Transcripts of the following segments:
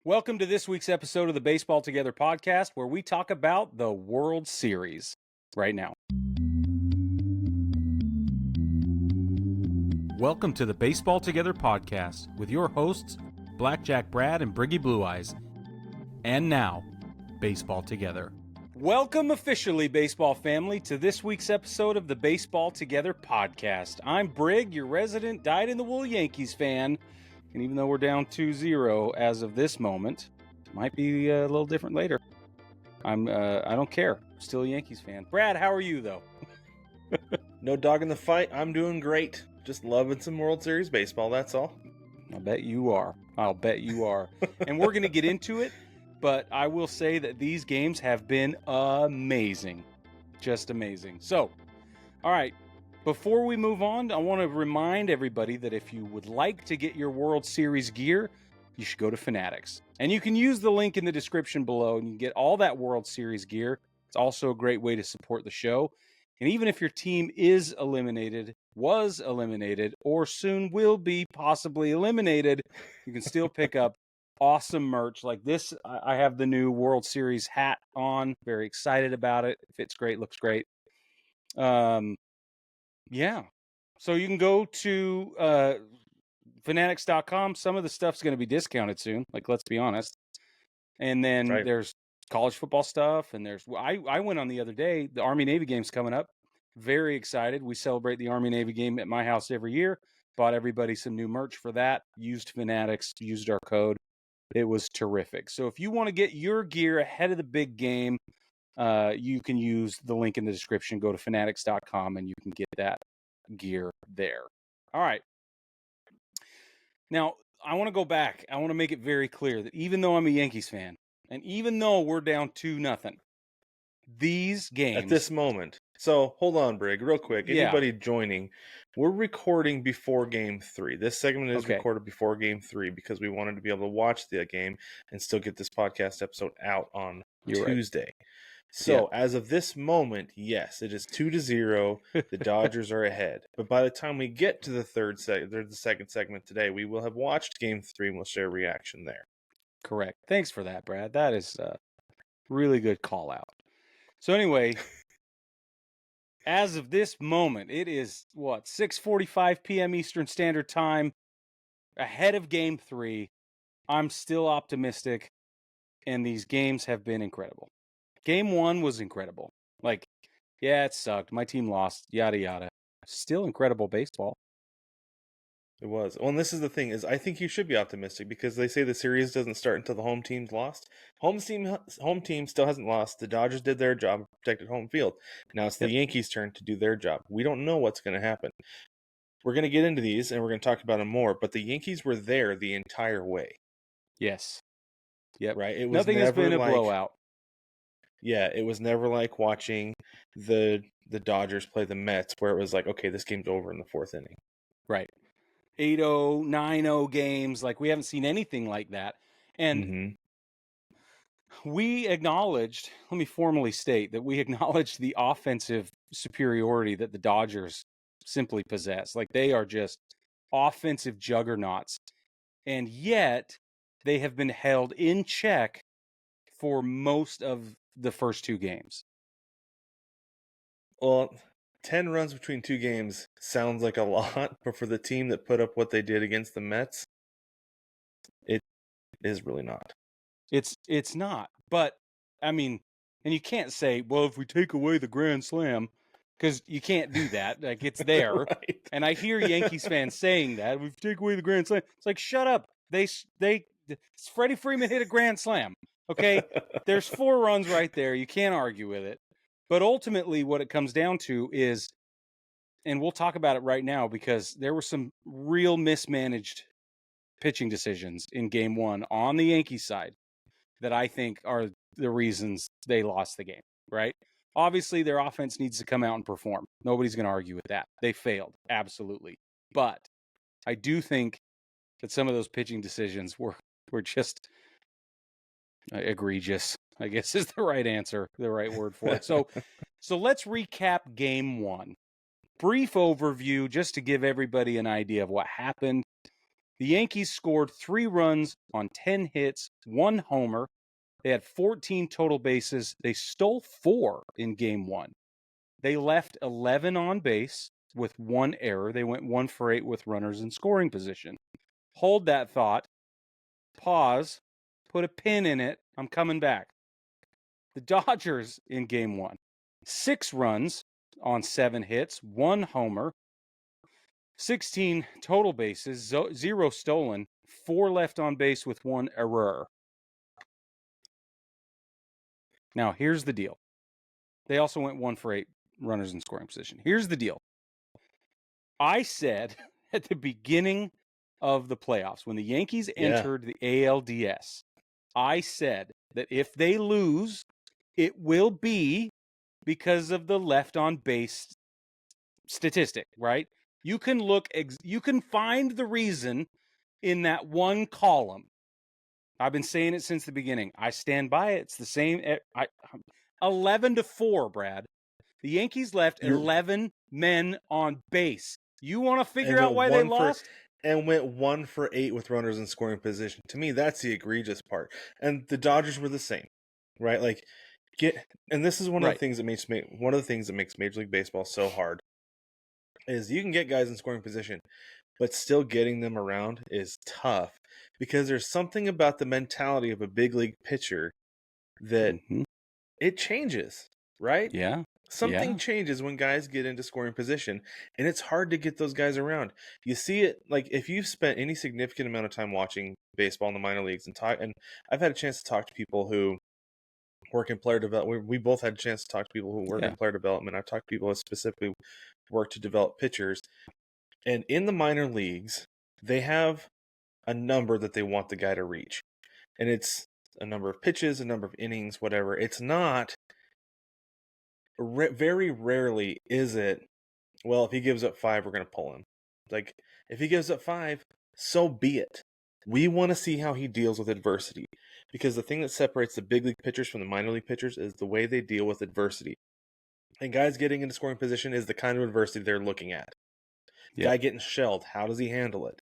Welcome to this week's episode of the Baseball Together podcast, where we talk about the World Series right now. Welcome to the Baseball Together podcast with your hosts, Blackjack Brad and Briggy Blue Eyes. And now, Baseball Together. Welcome officially, baseball family, to this week's episode of the Baseball Together podcast. I'm Brig, your resident dyed-in-the-wool Yankees fan. And even though we're down 2-0 as of this moment, it might be a little different later. I don't care. Still a Yankees fan. Brad, how are you, though? No dog in the fight. I'm doing great. Just loving some World Series baseball, that's all. I'll bet you are. And we're going to get into it, but I will say that these games have been amazing. Just amazing. So, all right. Before we move on, I want to remind everybody that if you would like to get your World Series gear, you should go to Fanatics. And you can use the link in the description below and you can get all that World Series gear. It's also a great way to support the show. And even if your team is eliminated, was eliminated, or soon will be possibly eliminated, you can still pick up awesome merch like this. I have the new World Series hat on. Very excited about it. It fits great, looks great. Yeah. So you can go to fanatics.com. Some of the stuff's going to be discounted soon. Like, let's be honest. And then there's college football stuff. And I went on the other day. The Army-Navy game's coming up. Very excited. We celebrate the Army-Navy game at my house every year. Bought everybody some new merch for that. Used Fanatics. Used our code. It was terrific. So if you want to get your gear ahead of the big game, you can use the link in the description. Go to fanatics.com and you can get that gear there. All right. Now, I want to go back. I want to make it very clear that even though I'm a Yankees fan, and even though we're down 2-0, these games... At this moment. So, hold on, Brig, real quick. Anybody joining, we're recording before Game 3. This segment is recorded before Game 3 because we wanted to be able to watch the game and still get this podcast episode out on Tuesday. Right. So, as of this moment, yes, it is 2-0. The Dodgers are ahead. But by the time we get to the second segment today, we will have watched Game 3 and we'll share reaction there. Correct. Thanks for that, Brad. That is a really good call out. So anyway, as of this moment, it is, 6:45 p.m. Eastern Standard Time, ahead of Game 3. I'm still optimistic, and these games have been incredible. Game 1 was incredible. Like, yeah, it sucked. My team lost, yada, yada. Still incredible baseball. It was. Well, and this is the thing, is I think you should be optimistic because they say the series doesn't start until the home team's lost. Home team still hasn't lost. The Dodgers did their job, protected home field. Now it's the Yankees' turn to do their job. We don't know what's going to happen. We're going to get into these, and we're going to talk about them more, but the Yankees were there the entire way. Yes. Yep. Right? It was Nothing has been a blowout. Yeah, it was never like watching the Dodgers play the Mets where it was like, okay, this game's over in the fourth inning. Right. 8-0, 9-0 games. Like, we haven't seen anything like that. And we acknowledged, let me formally state that we acknowledged the offensive superiority that the Dodgers simply possess. Like, they are just offensive juggernauts. And yet, they have been held in check for most of the first two games. Well, 10 runs between two games sounds like a lot, but for the team that put up what they did against the Mets, it is really not. It's not. But, I mean, and you can't say, well, if we take away the Grand Slam, because you can't do that. Like, it's there. Right. And I hear Yankees fans saying that. If we take away the Grand Slam, it's like, shut up. Freddie Freeman hit a Grand Slam. Okay? There's 4 runs right there. You can't argue with it. But ultimately, what it comes down to is, and we'll talk about it right now, because there were some real mismanaged pitching decisions in Game 1 on the Yankees side that I think are the reasons they lost the game, right? Obviously, their offense needs to come out and perform. Nobody's going to argue with that. They failed, absolutely. But I do think that some of those pitching decisions were just egregious, I guess is the right answer, the right word for it. So let's recap Game 1. Brief overview, just to give everybody an idea of what happened. The Yankees scored 3 runs on 10 hits, 1 homer. They had 14 total bases. They stole 4 in game 1. They left 11 on base with 1 error. They went 1 for 8 with runners in scoring position. Hold that thought. Pause. Put a pin in it. I'm coming back. The Dodgers in game 1. 6 runs on 7 hits, 1 homer. 16 total bases, 0 stolen, 4 left on base with 1 error. Now, here's the deal. They also went 1 for 8 runners in scoring position. Here's the deal. I said at the beginning of the playoffs, when the Yankees entered the ALDS, I said that if they lose, it will be because of the left on base statistic, right? You can you can find the reason in that one column. I've been saying it since the beginning. I stand by it. It's the same. 11-4, Brad. The Yankees left 11 men on base. You want to figure out why they lost? And went 1 for 8 with runners in scoring position. To me, that's the egregious part. And the Dodgers were the same, right? Like, and this is one of the things that makes Major League Baseball so hard. Is you can get guys in scoring position, but still getting them around is tough because there's something about the mentality of a big league pitcher that it changes, right? Yeah. Something changes when guys get into scoring position, and it's hard to get those guys around. You see it, like, if you've spent any significant amount of time watching baseball in the minor leagues and I've had a chance to talk to people who work in player development. We both had a chance to talk to people who work in player development. I've talked to people who specifically work to develop pitchers. And in the minor leagues, they have a number that they want the guy to reach. And it's a number of pitches, a number of innings, whatever. It's not, very rarely is it, well, if he gives up 5, we're going to pull him. Like, if he gives up 5, so be it. We want to see how he deals with adversity. Because the thing that separates the big league pitchers from the minor league pitchers is the way they deal with adversity. And guys getting into scoring position is the kind of adversity they're looking at. Guy getting shelled, how does he handle it?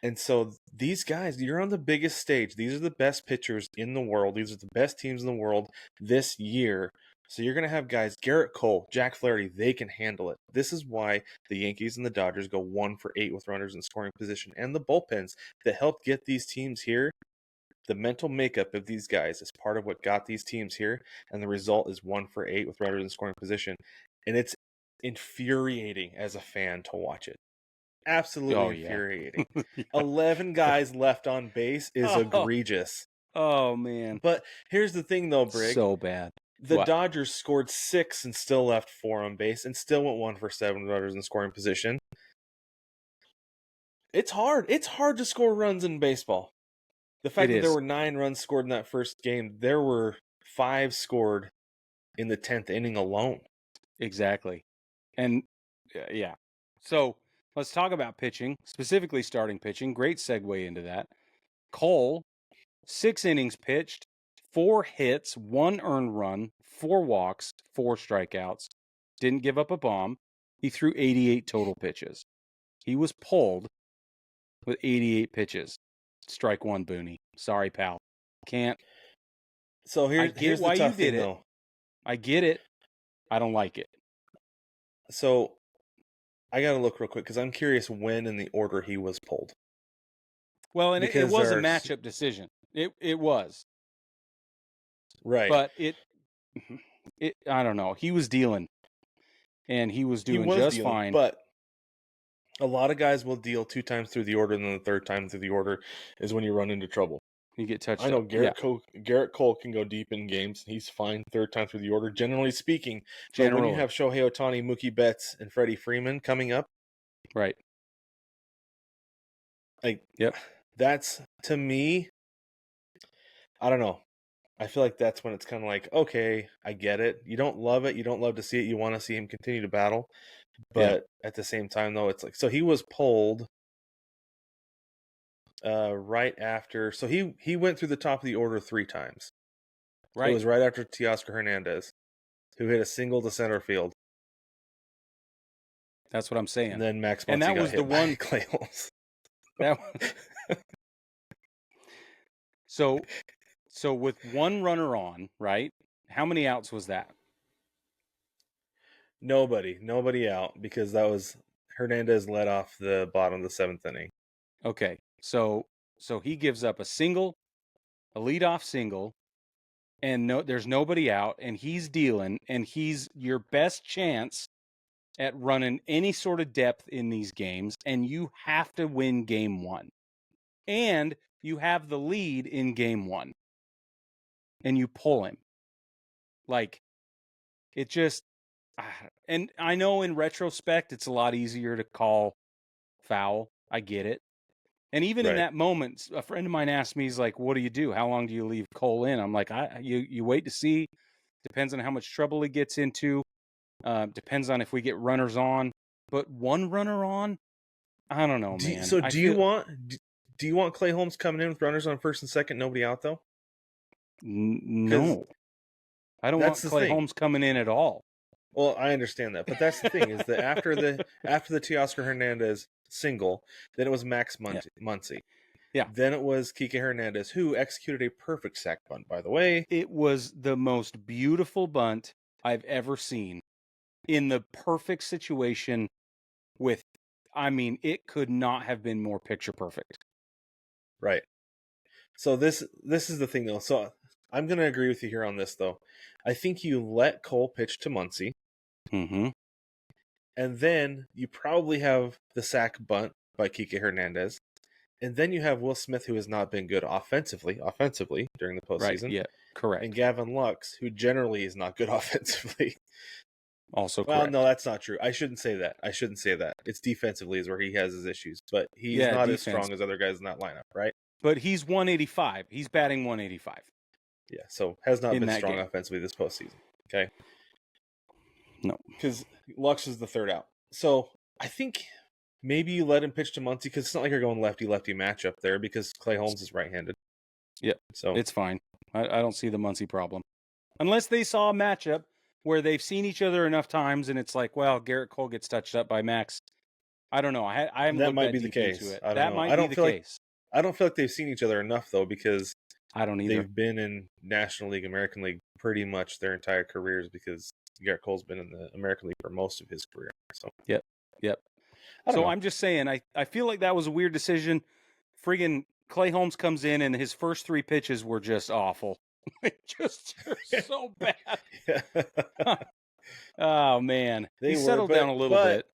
And so these guys, you're on the biggest stage. These are the best pitchers in the world. These are the best teams in the world this year. So you're going to have guys, Garrett Cole, Jack Flaherty, they can handle it. This is why the Yankees and the Dodgers go 1 for 8 with runners in scoring position. And the bullpens that helped get these teams here, the mental makeup of these guys is part of what got these teams here. And the result is 1 for 8 with runners in scoring position. And it's infuriating as a fan to watch it. Absolutely infuriating. 11 guys left on base is egregious. Oh, man. But here's the thing, though, Brig. So bad. The Dodgers scored 6 and still left 4 on base and still went 1 for 7 runners in scoring position. It's hard. It's hard to score runs in baseball. The fact that there were 9 runs scored in that first game, there were 5 scored in the 10th inning alone. Exactly. And, yeah. So let's talk about pitching, specifically starting pitching. Great segue into that. Cole, 6 innings pitched, 4 hits, 1 earned run, 4 walks, 4 strikeouts. Didn't give up a bomb. He threw 88 total pitches. He was pulled with 88 pitches. Strike 1, Booney. Sorry, pal. Can't. So here's why the tough thing, though. I get it. I don't like it. So I got to look real quick because I'm curious when in the order he was pulled. Well, and it was a matchup decision. It was. Right. But I don't know. He was dealing. And he was doing just fine. But a lot of guys will deal 2 times through the order, and then the 3rd time through the order is when you run into trouble. You get touched. I know Garrett Cole can go deep in games, and he's fine 3rd time through the order, generally speaking. But when you have Shohei Ohtani, Mookie Betts, and Freddie Freeman coming up, right? That's, to me, I don't know. I feel like that's when it's kind of like, okay, I get it. You don't love it. You don't love to see it. You want to see him continue to battle. But at the same time, though, it's like, so he was pulled right after. So he went through the top of the order 3 times. Right. It was right after Teoscar Hernandez, who hit a single to center field. That's what I'm saying. And then Max Muncy got hit by Clay Holmes. That so with one runner on, right? How many outs was that? Nobody out, because that was Hernandez led off the bottom of the 7th inning. Okay, so he gives up a single, a leadoff single, and there's nobody out, and he's dealing, and he's your best chance at running any sort of depth in these games, and you have to win game 1. And you have the lead in game 1. And you pull him. Like, it just, and I know in retrospect it's a lot easier to call foul. I get it. And even in that moment, a friend of mine asked me, he's like, what do you do? How long do you leave Cole in? I'm like, you wait to see. Depends on how much trouble he gets into. Depends on if we get runners on. But one runner on, I don't know, man. So do you want Clay Holmes coming in with runners on first and second, nobody out though? No. I don't want Clay Holmes coming in at all. Well, I understand that, but that's the thing, is that after the Teoscar Hernandez single, then it was Max Muncy. Yeah. Then it was Kike Hernandez, who executed a perfect sac bunt, by the way. It was the most beautiful bunt I've ever seen, in the perfect situation with, I mean, it could not have been more picture perfect. Right. So this is the thing, though. So I'm going to agree with you here on this, though. I think you let Cole pitch to Muncy. Mm-hmm. And then you probably have the sac bunt by Kike Hernandez. And then you have Will Smith, who has not been good offensively during the postseason. Right, yeah, correct. And Gavin Lux, who generally is not good offensively. Also correct. Well, no, that's not true. I shouldn't say that. It's defensively is where he has his issues. But he's not as strong as other guys in that lineup, right? But he's 185. He's batting 185. Yeah, so has not been strong offensively this postseason. Okay? No. Because Lux is the third out. So I think maybe you let him pitch to Muncy, because it's not like you're going lefty-lefty matchup there, because Clay Holmes is right-handed. Yep. So it's fine. I don't see the Muncy problem. Unless they saw a matchup where they've seen each other enough times and it's like, well, Garrett Cole gets touched up by Max. I don't know. I haven't that looked might that be the deep case. into it. I don't that know. might I don't be the feel case. I don't feel like they've seen each other enough, though, because I don't either. They've been in National League, American League pretty much their entire careers, because Garrett Cole's been in the American League for most of his career. So Yep. So I'm just saying, I feel like that was a weird decision. Friggin' Clay Holmes comes in, and his first 3 pitches were just awful. Just so bad. Oh, man. He settled down a little bit.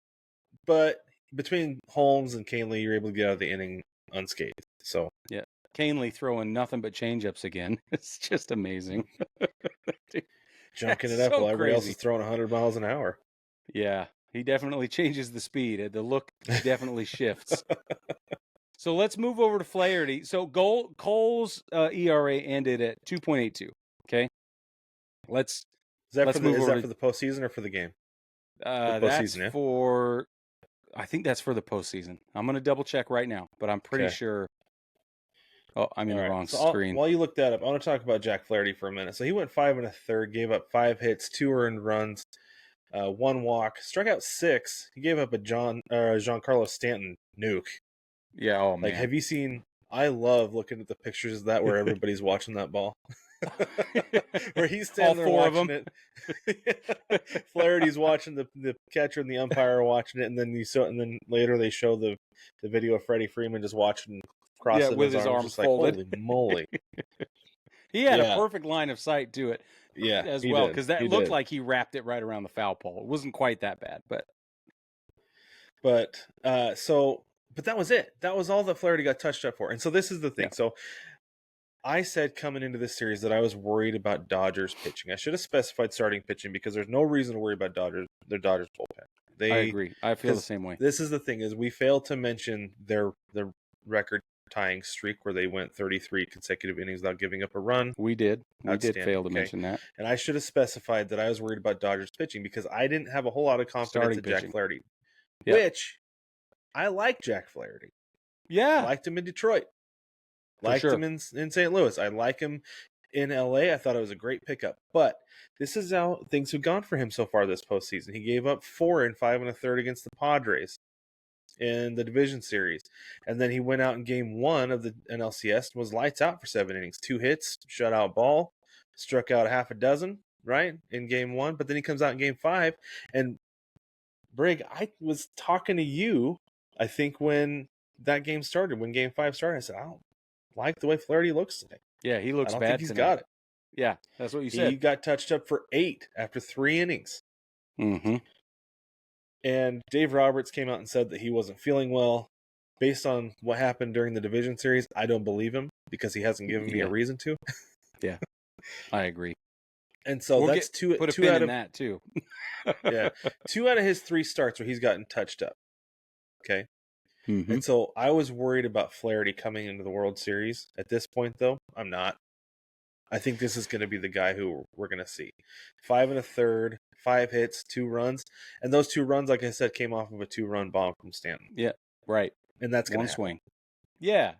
But between Holmes and Canely, you're able to get out of the inning unscathed. So yeah. Canely throwing nothing but changeups again. It's just amazing. Junking it up while everybody else is throwing 100 miles an hour. Yeah, he definitely changes the speed. The look definitely shifts. So let's move over to Flaherty. So Cole's ERA ended at 2.82. Okay, is that for the postseason or for the game? That's for. I think that's for the postseason. I'm going to double check right now, but I'm pretty sure. Oh, I'm in the wrong screen. While you look that up, I want to talk about Jack Flaherty for a minute. So he went 5 1/3, gave up 5 hits, 2 earned runs, 1 walk, struck out 6. He gave up a Giancarlo Stanton nuke. Yeah, oh man. Have you seen? I love looking at the pictures of that where everybody's watching that ball. Where he's standing there watching it. Flaherty's watching the catcher and the umpire watching it, and then later they show the video of Freddie Freeman just watching crossing with his arms folded. Holy moly! He had a perfect line of sight to it. Yeah, as well, because that looked like he wrapped it right around the foul pole. It wasn't quite that bad, but that was it. That was all that Flaherty got touched up for. And so this is the thing. Yeah. So I said coming into this series that I was worried about Dodgers pitching. I should have specified starting pitching, because there's no reason to worry about their Dodgers bullpen. I agree. I feel the same way. This is the thing, is we failed to mention their record tying streak where they went 33 consecutive innings without giving up a run. We did fail to mention that. And I should have specified that I was worried about Dodgers pitching, because I didn't have a whole lot of confidence in Jack Flaherty. Yeah. Which I like Jack Flaherty. Yeah. I liked him in Detroit. Liked him in St. Louis. I like him in LA. I thought it was a great pickup. But this is how things have gone for him so far this postseason. He gave up 4 in 5 1/3 against the Padres. in the division series. And then he went out in game 1 of the NLCS and was lights out for 7 innings. 2 hits, shutout ball, struck out half a dozen, right, in game 1. But then he comes out in game 5. And, Brig, I was talking to you, I think, when that game started, when game 5 started. I said, I don't like the way Flaherty looks today. Yeah, he looks bad. I don't think he's got it. Yeah, that's what you said. He got touched up for 8 after 3 innings. Mm-hmm. And Dave Roberts came out and said that he wasn't feeling well. Based on what happened during the division series, I don't believe him because he hasn't given me a reason to. Yeah, I agree. And so that's two out of that too. Yeah, 2 out of his 3 starts where he's gotten touched up. Okay. Mm-hmm. And so I was worried about Flaherty coming into the World Series. At this point, though, I'm not. I think this is going to be the guy who we're going to see. 5 1/3, 5 hits, 2 runs. And those 2 runs, like I said, came off of a 2-run bomb from Stanton. Yeah, right. And that's going to one swing. Yeah,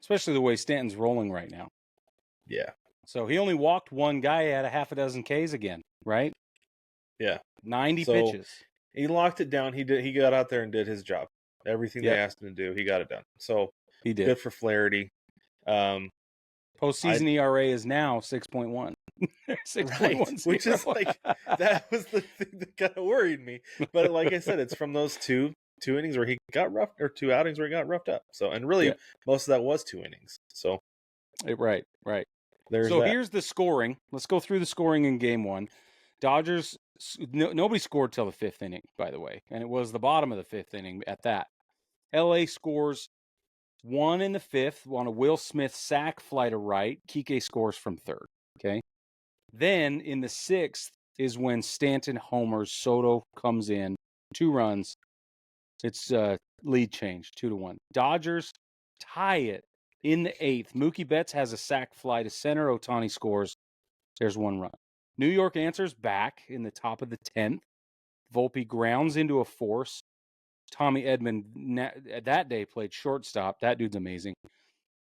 especially the way Stanton's rolling right now. Yeah. So he only walked one guy at a half a dozen Ks again, right? Yeah. 90 pitches. He locked it down. He got out there and did his job. Everything they asked him to do, he got it done. So he did. Good for Flaherty. Postseason ERA is now 6.1. 6.10. Right, which is like, that was the thing that kind of worried me. But like I said, it's from those two innings where he got roughed, or 2 outings where he got roughed up. So, and really, most of that was 2 innings. So, right. There's here's the scoring. Let's go through the scoring in game 1. Dodgers, nobody scored till the 5th inning, by the way. And it was the bottom of the 5th inning at that. LA scores 1 in the 5th on a Will Smith sac fly to right. Kike scores from 3rd. Okay. Then in the 6th is when Stanton homers. Soto comes in. 2 runs. It's lead change, 2-1. Dodgers tie it in the 8th. Mookie Betts has a sac fly to center. Ohtani scores. There's 1 run. New York answers back in the top of the 10th. Volpe grounds into a force. Tommy Edman that day played shortstop. That dude's amazing.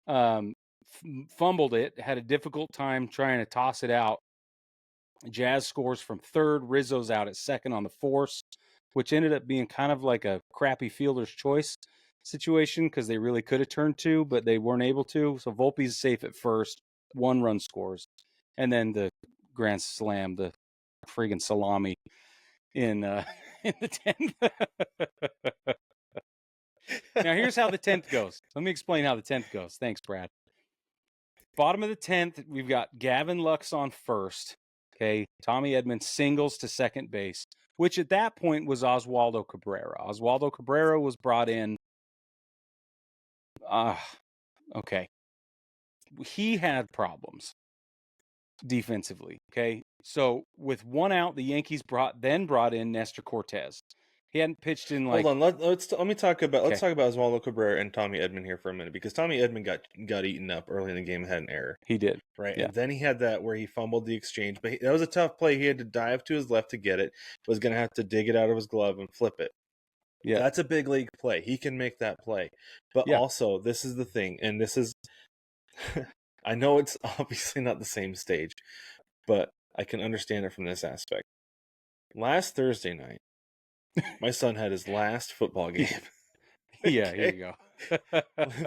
Fumbled it. Had a difficult time trying to toss it out. Jazz scores from 3rd. Rizzo's out at 2nd on the force, which ended up being kind of like a crappy fielder's choice situation because they really could have turned 2, but they weren't able to. So Volpe's safe at 1st. 1 run scores. And then the grand slam, the friggin' salami in the 10th. Now, here's how the 10th goes. Let me explain how the 10th goes. Thanks, Brad. Bottom of the 10th, we've got Gavin Lux on 1st. Okay, Tommy Edman singles to 2nd base, which at that point was Oswaldo Cabrera. Oswaldo Cabrera was brought in. Okay. He had problems defensively. Okay, so with 1 out, the Yankees brought in Nestor Cortez. He hadn't pitched in like. Hold on, let's talk about Oswaldo Cabrera and Tommy Edman here for a minute, because Tommy Edman got eaten up early in the game and had an error. He did, right? Yeah. And then he had that where he fumbled the exchange, but that was a tough play. He had to dive to his left to get it. Was going to have to dig it out of his glove and flip it. Yeah, that's a big league play. He can make that play, but also this is the thing, and this is. I know it's obviously not the same stage, but I can understand it from this aspect. Last Thursday night, my son had his last football game. Yeah, here you go.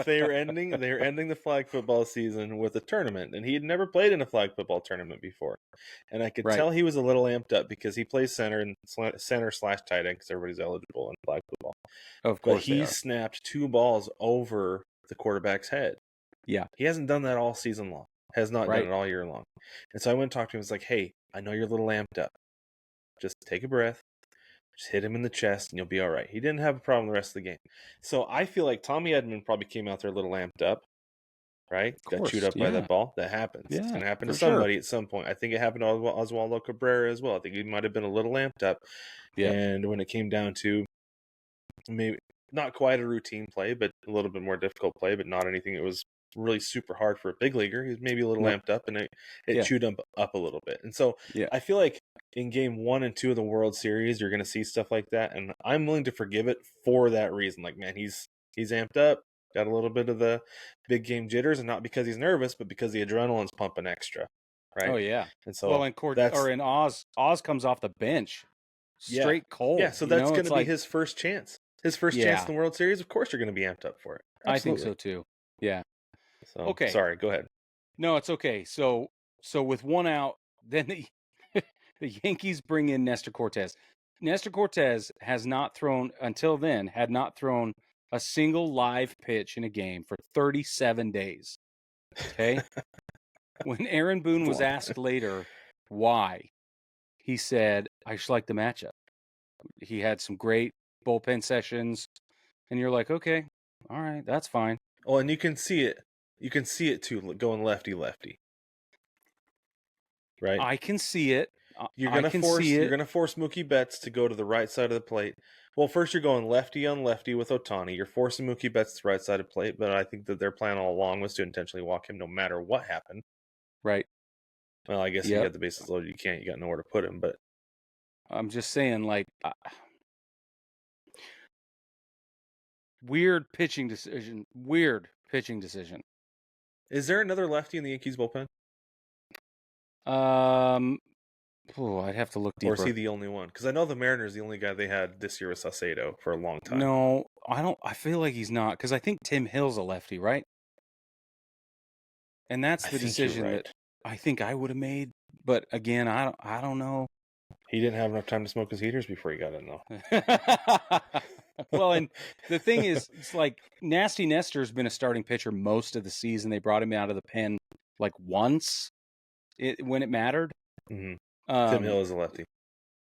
They were ending the flag football season with a tournament, and he had never played in a flag football tournament before. And I could tell he was a little amped up because he plays center and center/tight end because everybody's eligible in flag football. Of course, but he snapped 2 balls over the quarterback's head. Yeah, he hasn't done that all season long. Has not done it all year long. And so I went and talked to him. I was like, "Hey, I know you're a little amped up. Just take a breath. Just hit him in the chest, and you'll be all right." He didn't have a problem the rest of the game. So I feel like Tommy Edman probably came out there a little amped up, right? Got chewed up by that ball. That happens. It's going to happen to somebody at some point. I think it happened to Oswaldo Cabrera as well. I think he might have been a little amped up. Yeah. And when it came down to maybe not quite a routine play, but a little bit more difficult play, but not anything that was really super hard for a big leaguer. He was maybe a little amped up, and it chewed him up a little bit. And so I feel like in game 1 and 2 of the World Series, you're going to see stuff like that, and I'm willing to forgive it for that reason. Like, man, he's amped up, got a little bit of the big game jitters, and not because he's nervous, but because the adrenaline's pumping extra, right? Oh yeah. And so Oz comes off the bench, straight cold. Yeah, so that's going to be his first chance. His first chance in the World Series, of course you're going to be amped up for it. Absolutely. I think so too. Yeah. So, okay. Sorry, go ahead. No, it's okay. So with one out, then the Yankees bring in Nestor Cortes. Nestor Cortes had not thrown a single live pitch in a game for 37 days. Okay? When Aaron Boone was asked later why, he said, I just like the matchup. He had some great bullpen sessions, and you're like, okay, all right, that's fine. Oh, and you can see it. You can see it too, going lefty-lefty. Right? I can see it. You're gonna force Mookie Betts to go to the right side of the plate. Well, first you're going lefty on lefty with Ohtani. You're forcing Mookie Betts to the right side of the plate, but I think that their plan all along was to intentionally walk him no matter what happened. Right. Well, I guess you got the bases loaded. You got nowhere to put him, but I'm just saying, like, weird pitching decision. Is there another lefty in the Yankees bullpen? I'd have to look deeper. Or is he the only one? Because I know the Mariners, the only guy they had this year was Saucedo for a long time. No, I don't. I feel like he's not, because I think Tim Hill's a lefty, right? And that's the decision that I think I would have made. But again, I don't know. He didn't have enough time to smoke his heaters before he got in, though. Well, and the thing is, it's like Nasty Nestor's been a starting pitcher most of the season. They brought him out of the pen like once when it mattered. Mm-hmm. Tim Hill is a lefty.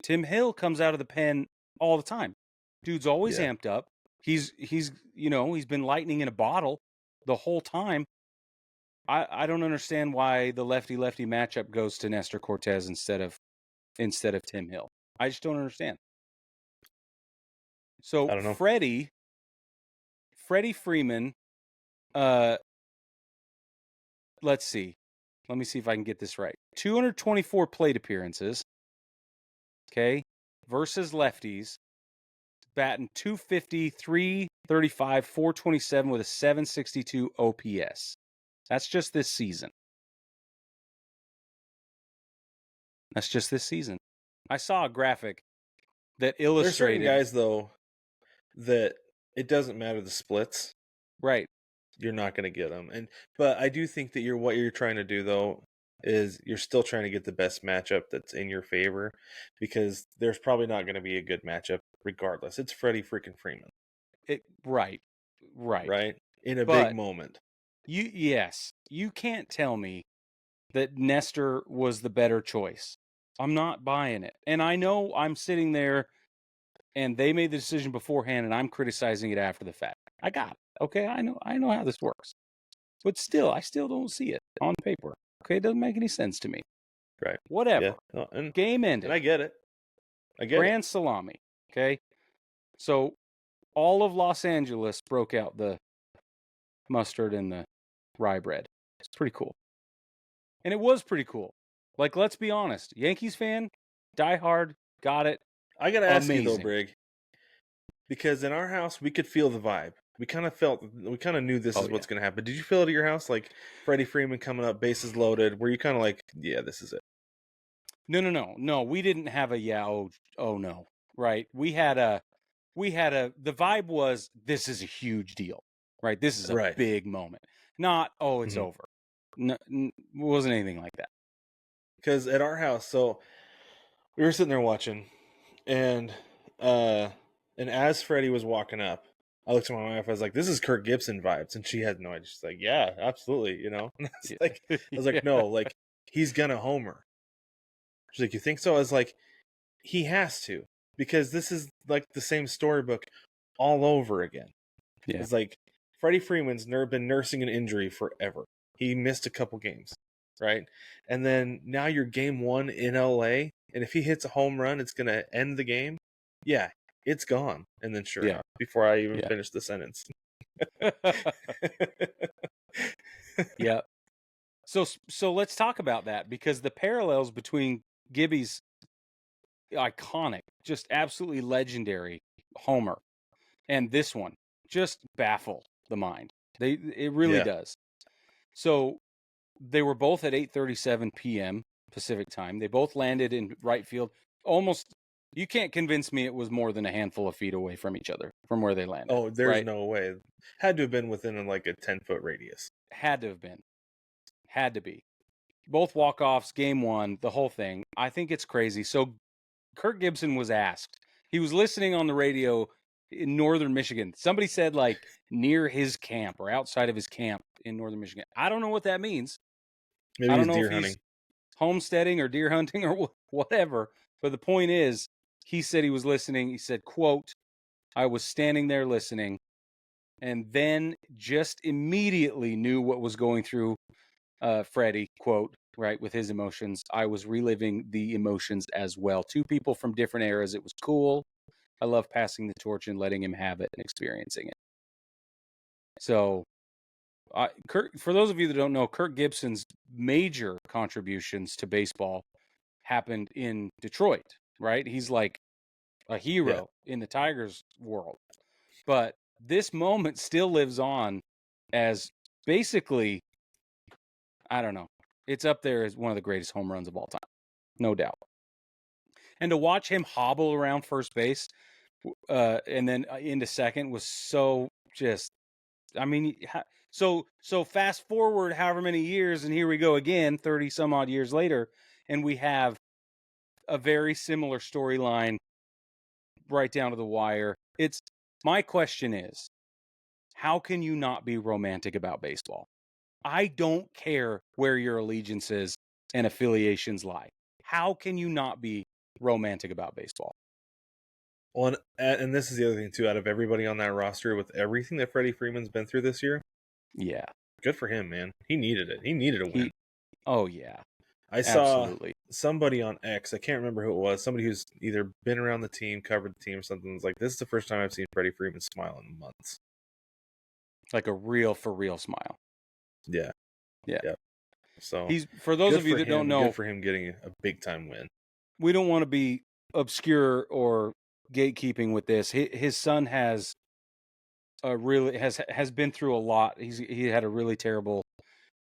Tim Hill comes out of the pen all the time. Dude's always amped up. He's been lightning in a bottle the whole time. I don't understand why the lefty-lefty matchup goes to Nestor Cortes instead of Tim Hill. I just don't understand. So I don't know. Freddie Freeman, let's see. Let me see if I can get this right. 224 plate appearances, okay, versus lefties, batting 250, 335, 427 with a 762 OPS. That's just this season. I saw a graphic that illustrated. There's certain guys, though, that it doesn't matter the splits. Right. You're not going to get them. But I do think that what you're trying to do, though, is you're still trying to get the best matchup that's in your favor, because there's probably not going to be a good matchup regardless. It's Freddie freaking Freeman. Right. In a big moment. You can't tell me that Nestor was the better choice. I'm not buying it. And I know I'm sitting there and they made the decision beforehand and I'm criticizing it after the fact. I got it. Okay, I know how this works. But still, I still don't see it on paper. Okay, it doesn't make any sense to me. Right. Whatever. Yeah. No, game ended. And I get it. Grand salami. Okay. So all of Los Angeles broke out the mustard and the rye bread. It's pretty cool. And it was pretty cool. Like, let's be honest. Yankees fan, die hard, got it. I got to ask you, though, Brig. Because in our house, we could feel the vibe. We kind of knew this is what's going to happen. Did you feel it at your house? Like Freddie Freeman coming up, bases loaded. Were you kind of like, yeah, this is it? No. We didn't have a oh no. Right. We had the vibe was, this is a huge deal. Right. This is a big moment. Not, it's over. No, it wasn't anything like that. Because at our house, so we were sitting there watching, and as Freddie was walking up, I looked at my wife. I was like, "This is Kirk Gibson vibes," and she had no idea. She's like, "Yeah, absolutely," you know. And I was like, "No, like he's gonna homer." She's like, "You think so?" I was like, "He has to, because this is like the same storybook all over again." Yeah. It's like Freddie Freeman's been nursing an injury forever. He missed a couple games, right? And then now you're game 1 in LA, and if he hits a home run, it's gonna end the game. Yeah. It's gone. And then enough, before I even finish the sentence. Yeah. So let's talk about that, because the parallels between Gibby's iconic, just absolutely legendary homer and this one just baffle the mind. It really does. So they were both at 8:37 p.m. Pacific time. They both landed in right field. Almost, you can't convince me it was more than a handful of feet away from each other. from where they landed. Oh, there's no way. Had to have been within like a 10-foot radius. Had to have been. Had to be. Both walk-offs, game one, the whole thing. I think it's crazy. So Kirk Gibson was asked. He was listening on the radio in northern Michigan. Somebody said like near his camp or outside of his camp in northern Michigan. I don't know what that means. Maybe he's deer hunting. Homesteading or deer hunting or whatever. But the point is, he said he was listening. He said, quote, I was standing there listening and then just immediately knew what was going through Freddie, quote, right, with his emotions. I was reliving the emotions as well. Two people from different eras. It was cool. I love passing the torch and letting him have it and experiencing it. So, for those of you that don't know, Kirk Gibson's major contributions to baseball happened in Detroit, right? He's like a hero in the Tigers world. But this moment still lives on as basically, I don't know, it's up there as one of the greatest home runs of all time, no doubt. And to watch him hobble around first base and then into second was so just, I mean, so fast forward however many years, and here we go again, 30 some odd years later, and we have a very similar storyline right down to the wire. My question is, how can you not be romantic about baseball? I don't care where your allegiances and affiliations lie. How can you not be romantic about baseball? Well, and this is the other thing, too. Out of everybody on that roster, with everything that Freddie Freeman's been through this year, yeah, good for him, man. He needed it. He needed a win. Oh, yeah. I saw somebody on X, I can't remember who it was, somebody who's either been around the team, covered the team, or something, was like, this is the first time I've seen Freddie Freeman smile in months. Like a real, for real smile. Yeah. Yeah. Yep. So for those of you that don't know, good for him getting a big time win. We don't want to be obscure or gatekeeping with this. His son has been through a lot. He had a really terrible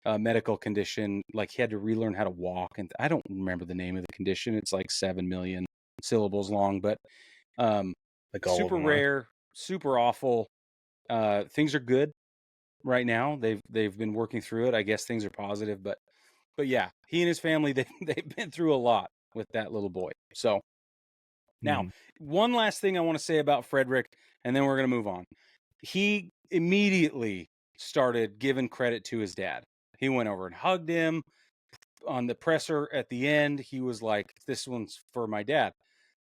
medical condition. Like he had to relearn how to walk, and I don't remember the name of the condition. It's like 7 million syllables long, but like super rare, super awful. Things are good right now. They've been working through it. I guess things are positive, but yeah, he and his family they've been through a lot with that little boy. So now, one last thing I want to say about Frederick, and then we're going to move on. He immediately started giving credit to his dad. He went over and hugged him on the presser at the end. He was like, this one's for my dad.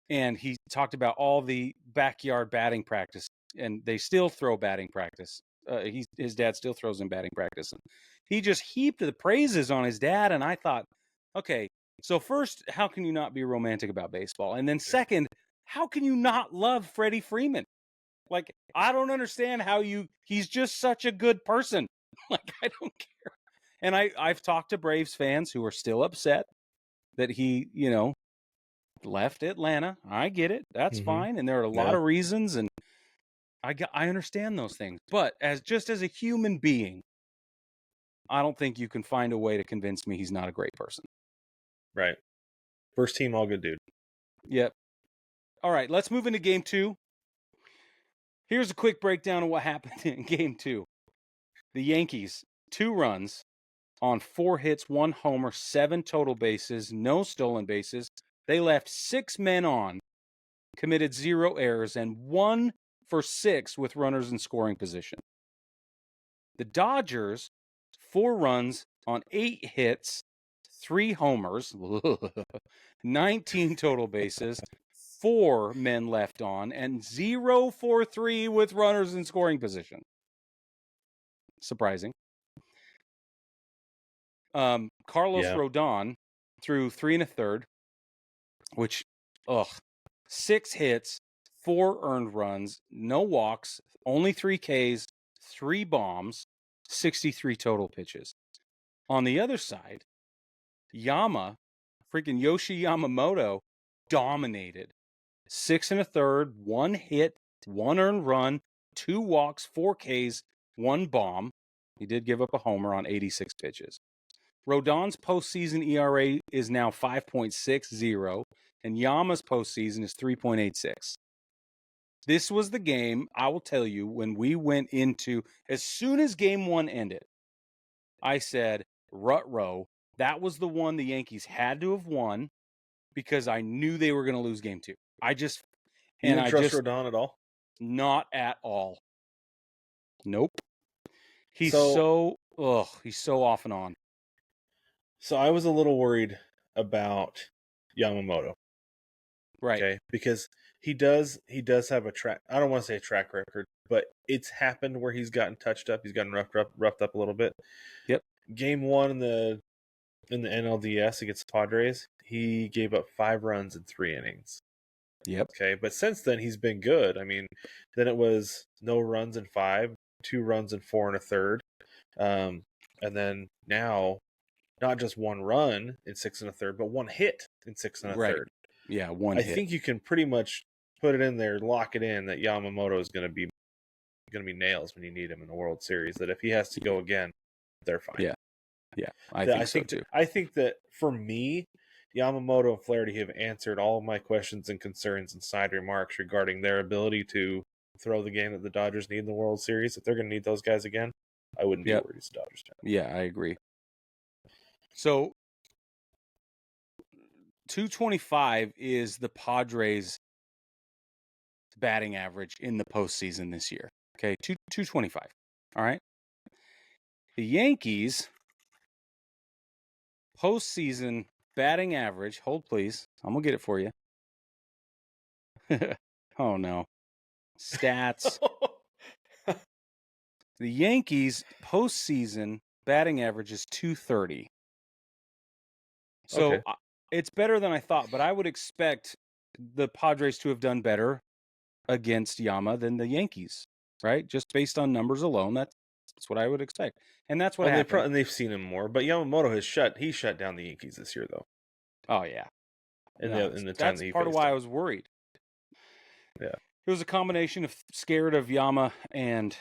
And he talked about all the backyard batting practice, and they still throw batting practice. His dad still throws in batting practice. And he just heaped the praises on his dad, and I thought, okay, so first, how can you not be romantic about baseball? And then second, how can you not love Freddie Freeman? Like, I don't understand how he's just such a good person. Like, I don't care. And I've talked to Braves fans who are still upset that he, left Atlanta. I get it. That's fine. And there are a lot of reasons, and I understand those things. But as a human being, I don't think you can find a way to convince me he's not a great person. Right. First team, all good dude. Yep. All right, let's move into game 2. Here's a quick breakdown of what happened in game 2. The Yankees, 2 runs on 4 hits, 1 homer, 7 total bases, no stolen bases. They left 6 men on, committed 0 errors, and 1 for 6 with runners in scoring position. The Dodgers, 4 runs on 8 hits, 3 homers, 19 total bases, 4 men left on, and 0 for 3 with runners in scoring position. Surprising. Carlos Rodon threw 3 1/3, which, 6 hits, 4 earned runs, no walks, only 3 Ks, 3 bombs, 63 total pitches. On the other side, freaking Yoshi Yamamoto dominated. 6 1/3, 1 hit, 1 earned run, 2 walks, 4 Ks, 1 bomb. He did give up a homer on 86 pitches. Rodon's postseason ERA is now 5.60, and Yama's postseason is 3.86. This was the game, I will tell you, when we went into, as soon as game 1 ended, I said, Ruh-roh, that was the one the Yankees had to have won because I knew they were going to lose game 2. You didn't trust Rodon at all? Not at all. Nope. He's so off and on. So I was a little worried about Yamamoto. Right. Okay, because he does have a track. I don't want to say a track record, but it's happened where he's gotten touched up. He's gotten roughed up a little bit. Yep. Game 1 in the NLDS against the Padres, he gave up 5 runs in 3 innings. Yep. Okay, but since then he's been good. I mean, then it was no runs in 5, 2 runs in 4 and a third, and then now not just 1 run in 6 and a third, but 1 hit in 6 and a third. Yeah, 1 hit. I think you can pretty much put it in there, lock it in that Yamamoto is going to be nails when you need him in the World Series. That if he has to go again, they're fine. Yeah, I think so too. I think that for me, Yamamoto and Flaherty have answered all of my questions and concerns and side remarks regarding their ability to throw the game that the Dodgers need in the World Series. If they're going to need those guys again, I wouldn't be worried as a Dodgers fan. Yeah, I agree. So 225 is the Padres' batting average in the postseason this year. Okay, 225. All right. The Yankees' postseason batting average, hold please, I'm going to get it for you. Oh, no. Stats. The Yankees' postseason batting average is 230. So it's better than I thought, but I would expect the Padres to have done better against Yama than the Yankees, right? Just based on numbers alone, that's what I would expect, and that's what happened. And they've seen him more, but Yamamoto he shut down the Yankees this year, though. Oh yeah, in the time that's that he part of why I was worried. Yeah, it was a combination of scared of Yama and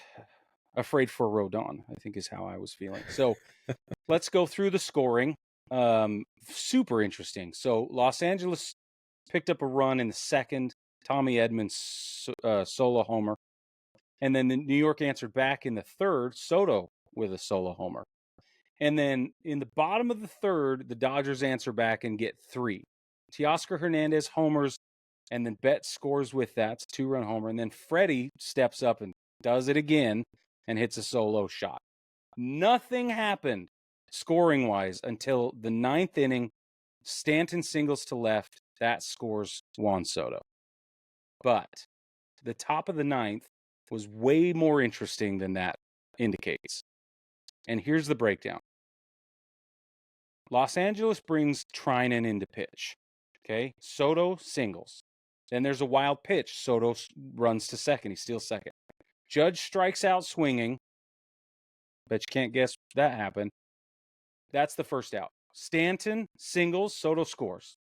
afraid for Rodon, I think is how I was feeling. So let's go through the scoring. Super interesting. So Los Angeles picked up a run in the second, Tommy Edmonds solo homer. And then New York answered back in the third, Soto with a solo homer. And then in the bottom of the third, the Dodgers answer back and get 3. Teoscar Hernandez homers, and then Betts scores with that. It's a 2-run homer. And then Freddie steps up and does it again and hits a solo shot. Nothing happened scoring-wise until the 9th inning. Stanton singles to left. That scores Juan Soto. But the top of the 9th was way more interesting than that indicates. And here's the breakdown. Los Angeles brings Trinan into pitch. Okay, Soto singles. Then there's a wild pitch. Soto runs to second. He steals second. Judge strikes out swinging. Bet you can't guess that happened. That's the first out. Stanton singles. Soto scores.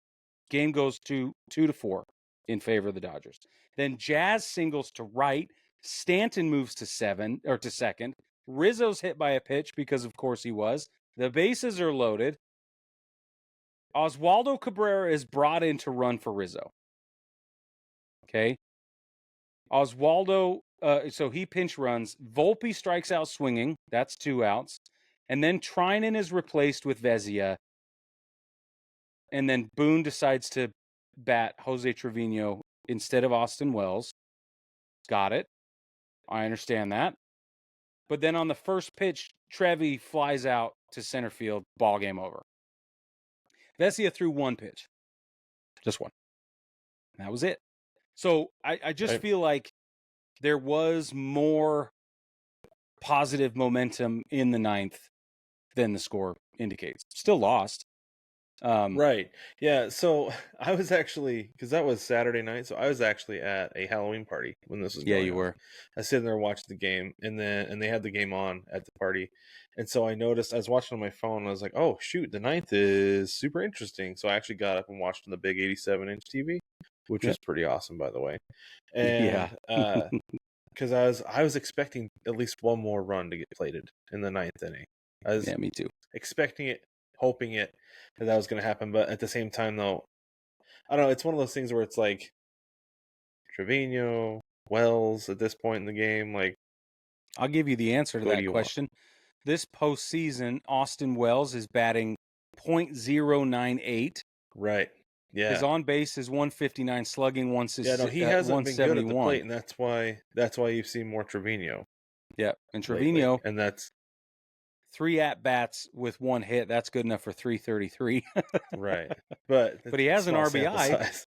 Game goes 2-4 in favor of the Dodgers. Then Jazz singles to right. Stanton moves to second. Rizzo's hit by a pitch because, of course, he was. The bases are loaded. Oswaldo Cabrera is brought in to run for Rizzo. Okay. Oswaldo, so he pinch runs. Volpe strikes out swinging. That's 2 outs. And then Trinan is replaced with Vezia. And then Boone decides to bat Jose Trevino instead of Austin Wells. Got it. I understand that. But then on the first pitch, Trevi flies out to center field. Ball game over. Vezia threw 1 pitch. Just 1. That was it. So I just feel like there was more positive momentum in the 9th than the score indicates. Still lost. Right. Yeah. So I was actually, because that was Saturday night, so I was actually at a Halloween party when this was going on. Yeah, you were. I was sitting there watching the game, and they had the game on at the party. And so I noticed, I was watching on my phone, and I was like, oh, shoot, the 9th is super interesting. So I actually got up and watched on the big 87-inch TV, which was pretty awesome, by the way. And because I was expecting at least one more run to get plated in the 9th inning. Yeah, me too. Expecting it, hoping it that was going to happen, but at the same time, though, I don't know. It's one of those things where it's like Trevino, Wells at this point in the game? Like, I'll give you the answer to that question. This postseason, Austin Wells is batting .098. Right. Yeah. His on base is 159, slugging he hasn't been good at the plate, and that's why you've seen more Trevino. Yeah, and Trevino, and that's 3 at bats with 1 hit. That's good enough for 333. Right, but he has an RBI.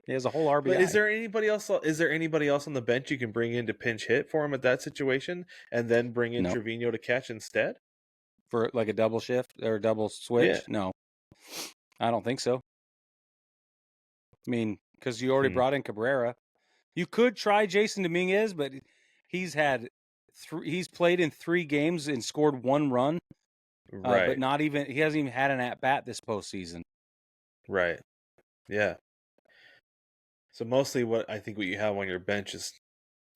He has a whole RBI. But is there anybody else? Is there anybody else on the bench you can bring in to pinch hit for him at that situation, and then bring in Trevino to catch instead for like a double shift or a double switch? Yeah. No, I don't think so. I mean, because you already brought in Cabrera. You could try Jason Dominguez, but he's played in 3 games and scored 1 run. Right. But he hasn't even had an at-bat this postseason. Right. Yeah. So mostly what you have on your bench is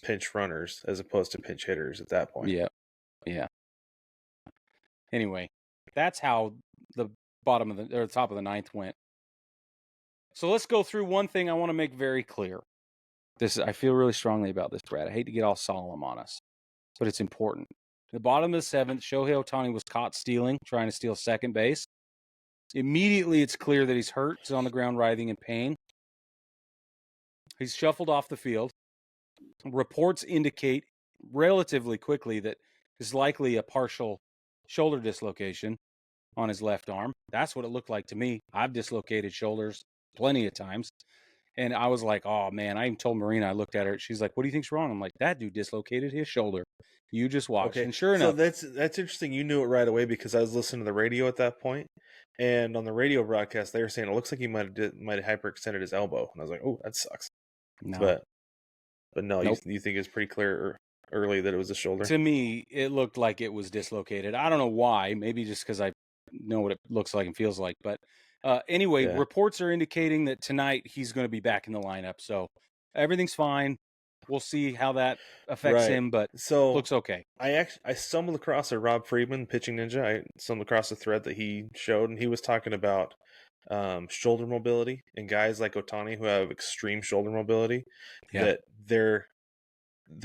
pinch runners as opposed to pinch hitters at that point. Yeah. Yeah. Anyway, that's how the top of the 9th went. So let's go through one thing I want to make very clear. I feel really strongly about this, Brad. I hate to get all solemn on us, but it's important. At the bottom of the 7th, Shohei Ohtani was caught trying to steal second base. Immediately, it's clear that he's hurt. He's on the ground writhing in pain. He's shuffled off the field. Reports indicate relatively quickly that it's likely a partial shoulder dislocation on his left arm. That's what it looked like to me. I've dislocated shoulders plenty of times. And I was like, oh, man, I even told Marina, I looked at her. She's like, what do you think's wrong? I'm like, that dude dislocated his shoulder. You just watch. Okay. And sure enough. So that's interesting. You knew it right away because I was listening to the radio at that point. And on the radio broadcast, they were saying it looks like he might have hyperextended his elbow. And I was like, oh, that sucks. No. But no, nope. you think it's pretty clear early that it was a shoulder? To me, it looked like it was dislocated. I don't know why. Maybe just because I know what it looks like and feels like. But anyway, reports are indicating that tonight he's going to be back in the lineup. So everything's fine. We'll see how that affects him, but looks okay. I stumbled across a Rob Friedman, Pitching Ninja. I stumbled across a thread that he showed, and he was talking about shoulder mobility and guys like Ohtani who have extreme shoulder mobility, that their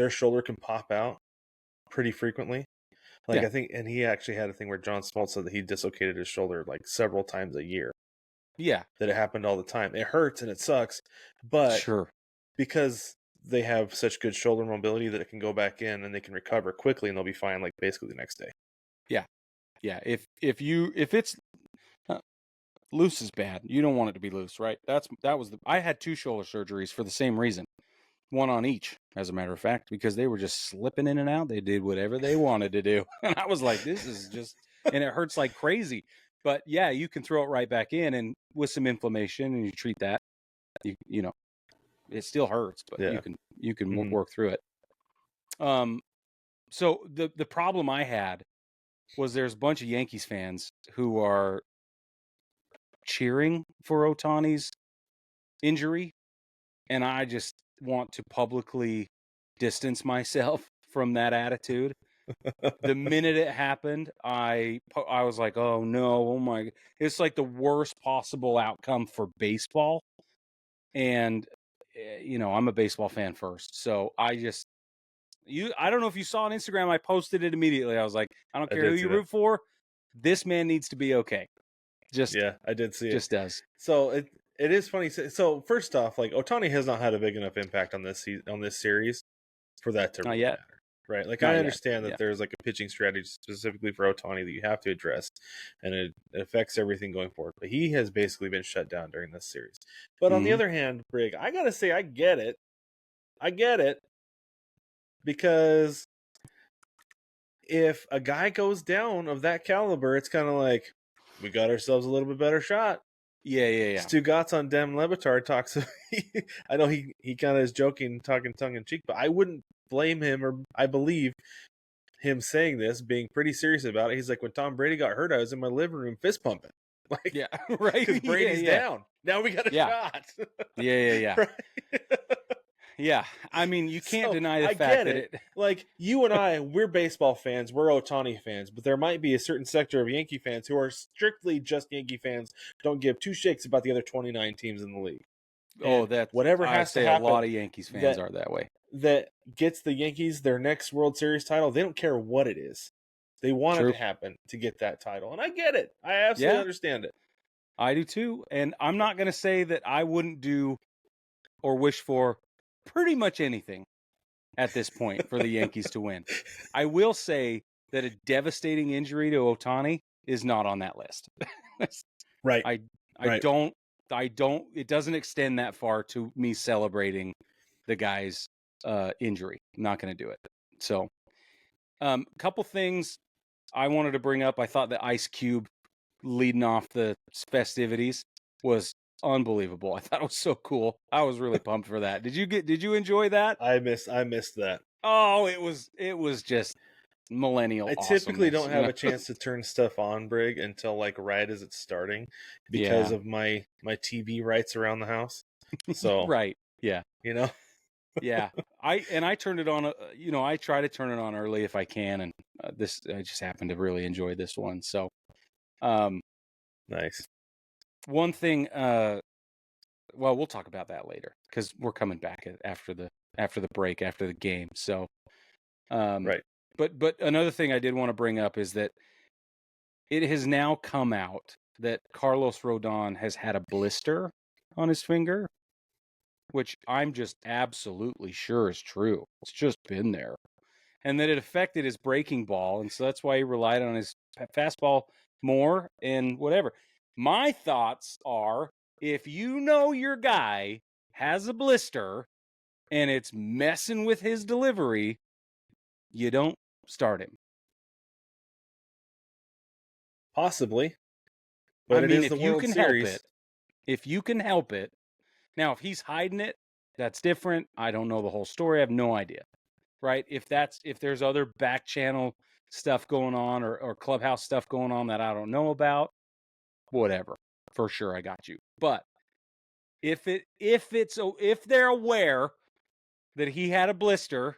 shoulder can pop out pretty frequently. Like I think, and he actually had a thing where John Smoltz said that he dislocated his shoulder like several times a year. Yeah, that it happened all the time. It hurts and it sucks, but because they have such good shoulder mobility that it can go back in and they can recover quickly and they'll be fine like basically the next day. Yeah. Yeah. If it's loose is bad. You don't want it to be loose, right? I had 2 shoulder surgeries for the same reason. 1 on each, as a matter of fact, because they were just slipping in and out. They did whatever they wanted to do. And I was like, this is just, and it hurts like crazy. But yeah, you can throw it right back in and with some inflammation and you treat that, you know, it still hurts, but you can work through it. So the problem I had was there's a bunch of Yankees fans who are cheering for Ohtani's injury, and I just want to publicly distance myself from that attitude. The minute it happened, I was like, oh no, oh my, it's like the worst possible outcome for baseball. And you know, I'm a baseball fan first, so I don't know if you saw on Instagram, I posted it immediately. I was like, I don't care who you root for, this man needs to be okay. I did see it. Just does. So it is funny. So first off, like Ohtani has not had a big enough impact on this series for that to really matter, right? Like I understand that there's like a pitching strategy specifically for Ohtani that you have to address, and it affects everything going forward. But he has basically been shut down during this series. But on the other hand, Brig, I gotta say, I get it, because if a guy goes down of that caliber, it's kind of like, we got ourselves a little bit better shot. Yeah. Stugotz on Dem Lebatard talks. I know he kind of is joking, talking tongue in cheek, but I wouldn't blame him, or I believe him saying this, being pretty serious about it. He's like, when Tom Brady got hurt, I was in my living room fist pumping. Like, yeah, right. Because Brady's down. Now we got a shot. Yeah. Right? Yeah, I mean, you can't deny the fact that it... Like, you and I, we're baseball fans, we're Ohtani fans, but there might be a certain sector of Yankee fans who are strictly just Yankee fans, don't give 2 shakes about the other 29 teams in the league. And whatever has to happen. A lot of Yankees fans are that way. That gets the Yankees their next World Series title. They don't care what it is. They want it to happen to get that title. And I get it. I absolutely understand it. I do too. And I'm not going to say that I wouldn't do or wish for pretty much anything at this point for the Yankees to win. I will say that a devastating injury to Ohtani is not on that list. Right. I don't, it doesn't extend that far to me celebrating the guy's injury. I'm not going to do it. So, a couple things I wanted to bring up. I thought the Ice Cube leading off the festivities was unbelievable. I thought it was so cool. I was really pumped for that. Did you enjoy that? I missed that. Oh, it was just millennial. I typically don't have a chance to turn stuff on, Brig, until like right as it's starting because of my TV rights around the house. So right. Yeah. Yeah. I turned it on, I try to turn it on early if I can, and I just happen to really enjoy this one. So nice. One thing well, we'll talk about that later cuz we're coming back after the break, after the game. So right. But another thing I did want to bring up is that it has now come out that Carlos Rodon has had a blister on his finger, which I'm just absolutely sure is true. It's just been there. And that it affected his breaking ball, and so that's why he relied on his fastball more and whatever. My thoughts are, if you know your guy has a blister and it's messing with his delivery, you don't start him. Possibly. But I mean, if you can help it. If you can help it. Now, if he's hiding it, that's different. I don't know the whole story. I have no idea. Right? If there's other back channel stuff going on or clubhouse stuff going on that I don't know about, whatever. For sure I got you. But if they're aware that he had a blister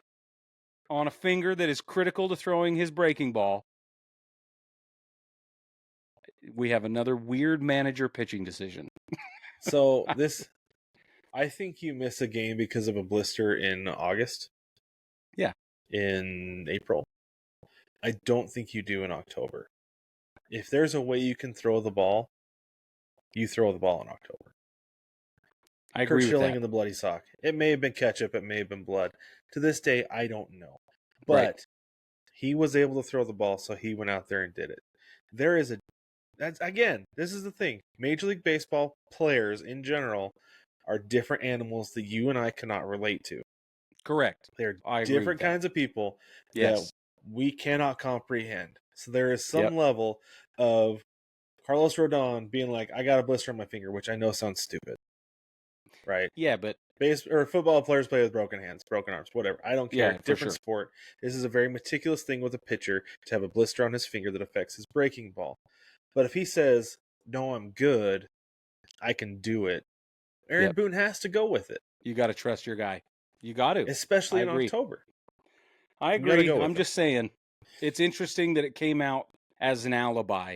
on a finger that is critical to throwing his breaking ball, we have another weird manager pitching decision. So I think you miss a game because of a blister in August. Yeah. In April. I don't think you do in October. If there's a way you can throw the ball, you throw the ball in October. I agree with Schilling that. in the bloody sock. It may have been ketchup. It may have been blood. To this day, I don't know. But he was able to throw the ball, so he went out there and did it. This is the thing. Major League Baseball players in general are different animals that you and I cannot relate to. Correct. They're different kinds of people that we cannot comprehend. So there is some level of Carlos Rodon being like, I got a blister on my finger, which I know sounds stupid. Right? Yeah, but football players play with broken hands, broken arms, whatever. I don't care. Yeah, different sport. This is a very meticulous thing with a pitcher to have a blister on his finger that affects his breaking ball. But if he says, no, I'm good, I can do it, Aaron Boone has to go with it. You got to trust your guy. You got to. Especially in October. I agree. I'm just saying, it's interesting that it came out as an alibi.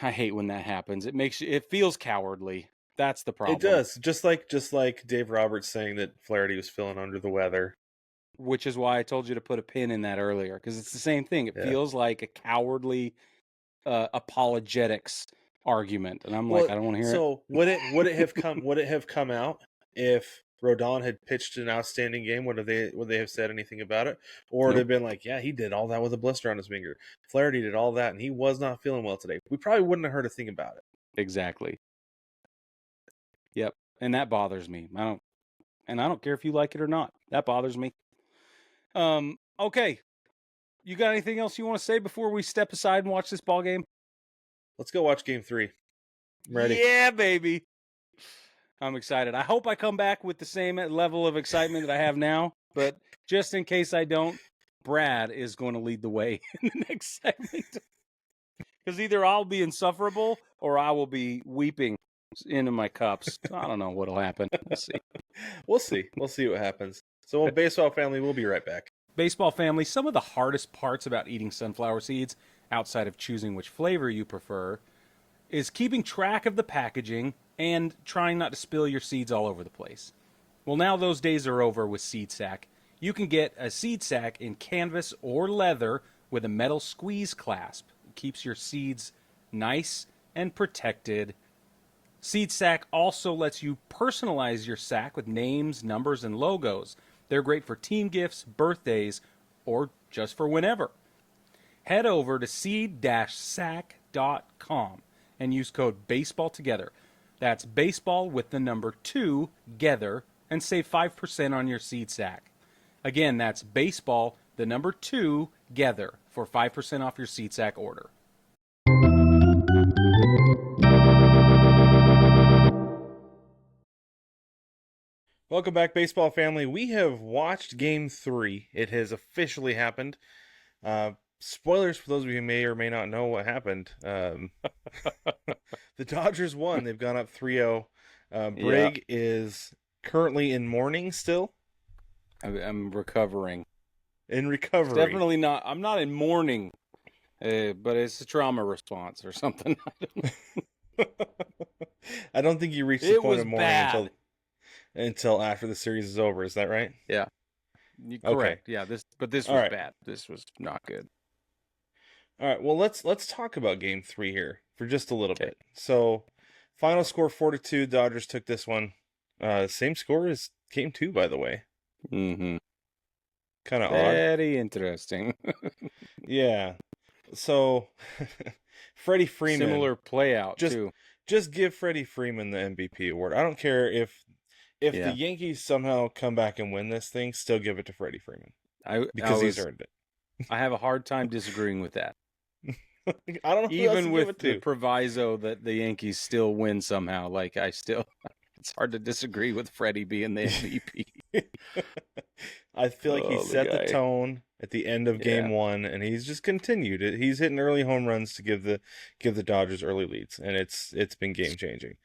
I hate when that happens. It feels cowardly. That's the problem. It does. Just like Dave Roberts saying that Flaherty was feeling under the weather. Which is why I told you to put a pin in that earlier, because it's the same thing. It feels like a cowardly apologetics argument, and I'm like, I don't want to hear it. So would it have come out if Rodon had pitched an outstanding game? Would they have said anything about it, or would it have been like, yeah, he did all that with a blister on his finger. Flaherty did all that, and he was not feeling well today. We probably wouldn't have heard a thing about it. Exactly. Yep, and that bothers me. I don't care if you like it or not. That bothers me. Okay. You got anything else you want to say before we step aside and watch this ball game? Let's go watch Game 3. I'm ready. Yeah, baby. I'm excited. I hope I come back with the same level of excitement that I have now, but just in case I don't, Brad is going to lead the way in the next segment. Because either I'll be insufferable or I will be weeping into my cups. I don't know what'll happen. We'll see. We'll see what happens. So, baseball family, we'll be right back. Baseball family, some of the hardest parts about eating sunflower seeds, outside of choosing which flavor you prefer, is keeping track of the packaging and trying not to spill your seeds all over the place. Well, now those days are over with Seed Sack. You can get a seed sack in canvas or leather with a metal squeeze clasp. It keeps your seeds nice and protected. Seed Sack also lets you personalize your sack with names, numbers, and logos. They're great for team gifts, birthdays, or just for whenever. Head over to seed-sack.com and use code BASEBALLTOGETHER. That's baseball with the number 2 together, and save 5% on your seed sack. Again, that's baseball, the number 2 together, for 5% off your seed sack order. Welcome back, baseball family. We have watched Game 3. It has officially happened. Spoilers for those of you who may or may not know what happened. The Dodgers won. They've gone up 3-0. Brig is currently in mourning still. I'm recovering. In recovery. It's definitely not. I'm not in mourning, but it's a trauma response or something. I don't think you reached the point of mourning until after the series is over. Is that right? Yeah. Correct. Okay. Yeah. This was bad. This was not good. All right. Well, let's talk about Game 3 here for just a little bit. So, final score 4-2. Dodgers took this one. Same score as Game 2, by the way. Mm-hmm. Kind of odd. Very interesting. Yeah. So, Freddie Freeman. Similar play out too. Just give Freddie Freeman the MVP award. I don't care if the Yankees somehow come back and win this thing, still give it to Freddie Freeman. Because he's earned it. I have a hard time disagreeing with that. I don't know even with the proviso that the Yankees still win somehow. Like it's hard to disagree with Freddie being the MVP. I feel like he set the tone at the end of Game 1, and he's just continued it. He's hitting early home runs to give the Dodgers early leads, and it's been game changing.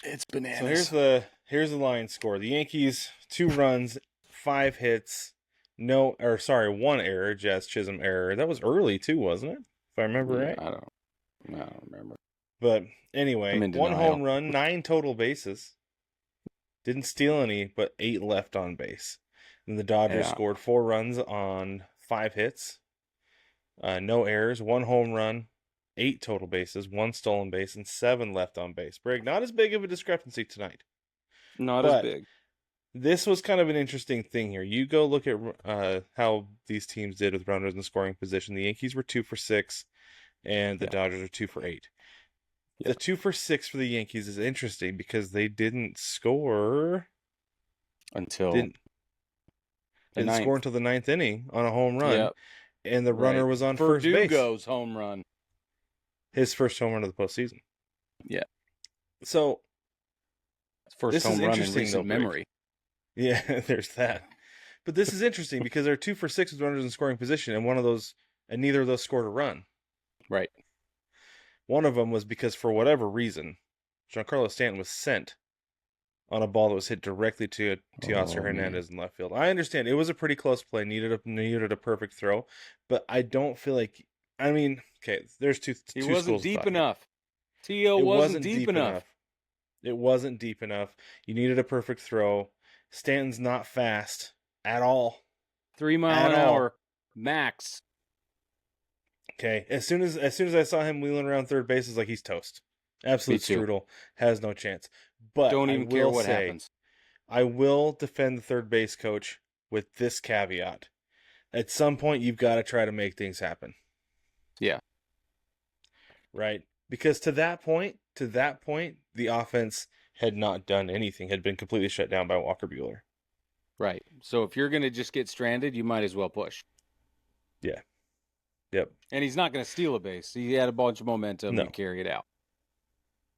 It's bananas. So here's the line score. The Yankees 2 runs, 5 hits, 1 error, Jazz Chisholm error. That was early too, wasn't it? If I remember right. I don't remember. But anyway, 1 home run, 9 total bases. Didn't steal any, but 8 left on base. And the Dodgers scored 4 runs on 5 hits. No errors, 1 home run, 8 total bases, 1 stolen base, and 7 left on base. Brig, not as big of a discrepancy tonight. Not as big. This was kind of an interesting thing here. You go look at how these teams did with runners in scoring position. The Yankees were 2 for 6, and the Dodgers are 2 for 8. Yeah. The 2 for 6 for the Yankees is interesting because they didn't score until the 9th inning on a home run, and the runner was on first base. Verdugo's home run, his first home run of the postseason. Yeah. So first home run in recent memory. Yeah, there's that. But this is interesting because they're 2 for 6 with runners in scoring position, and neither of those scored a run. Right. One of them was because, for whatever reason, Giancarlo Stanton was sent on a ball that was hit directly to Teoscar Hernandez in left field. I understand it was a pretty close play, needed a perfect throw, but I don't feel like. I mean, okay, there's two. He wasn't deep enough. T.O. wasn't deep enough. It wasn't deep enough. You needed a perfect throw. Stanton's not fast at all. 3 mile an hour max. Okay, as soon as I saw him wheeling around third base, it's like he's toast. Absolute strudel. Has no chance. But don't even care what happens. I will defend the third base coach with this caveat. At some point, you've got to try to make things happen. Yeah. Right? Because to that point, the offense had not done anything, had been completely shut down by Walker Buehler. Right. So if you're going to just get stranded, you might as well push. Yeah. Yep. And he's not going to steal a base. He had a bunch of momentum and carry it out.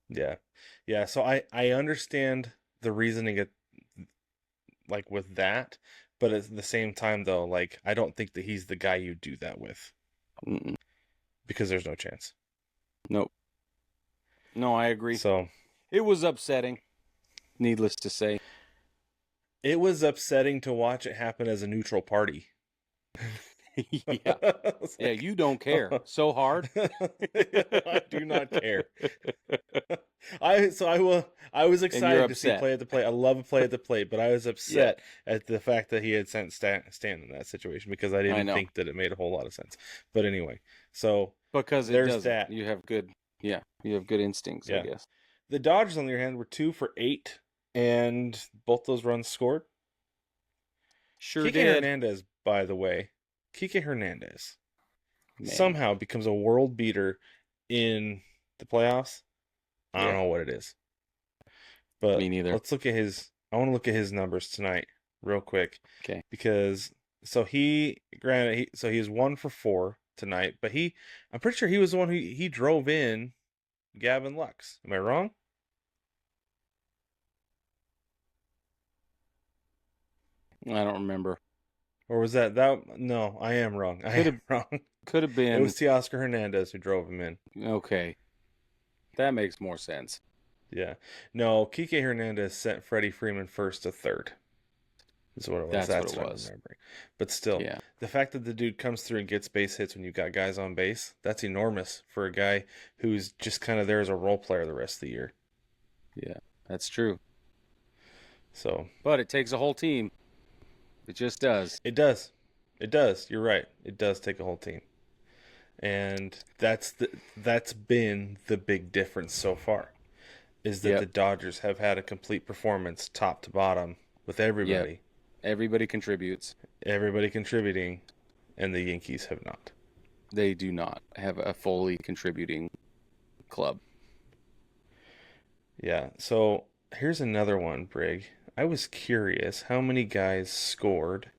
Yeah. Yeah. So I understand the reasoning with that, but at the same time, though, I don't think that he's the guy you do that with. Mm-mm. Because there's no chance. Nope. No, I agree. So it was upsetting, needless to say. It was upsetting to watch it happen as a neutral party. Yeah, you don't care. So hard. I do not care. I was excited to see play at the plate. I love a play at the plate, but I was upset at the fact that he had sent Stan in that situation because I didn't think that it made a whole lot of sense. But anyway, so because there's that. You have good instincts, I guess. The Dodgers, on the other hand, were 2 for 8, and both those runs scored. Sure Kike did. Hernandez, by the way, somehow becomes a world beater in the playoffs. I don't know what it is. But me neither. Let's look at I want to look at his numbers tonight real quick. Okay. Because he was 1 for 4 tonight, but I'm pretty sure he was the one who drove in Gavin Lux. Am I wrong? I don't remember. Or was that? No, I am wrong. Could have been. It was Teoscar Hernandez who drove him in. Okay. That makes more sense. Yeah. No, Kike Hernandez sent Freddie Freeman first to third. Is what it was. That's what it was. But still, the fact that the dude comes through and gets base hits when you've got guys on base, that's enormous for a guy who's just kind of there as a role player the rest of the year. Yeah, that's true. So, but it takes a whole team. It just does. It does. You're right. It does take a whole team. And that's been the big difference so far, is that the Dodgers have had a complete performance top to bottom with everybody. Yep. Everybody contributes. Everybody contributing, and the Yankees have not. They do not have a fully contributing club. Yeah, so here's another one, Brig. I was curious how many guys scored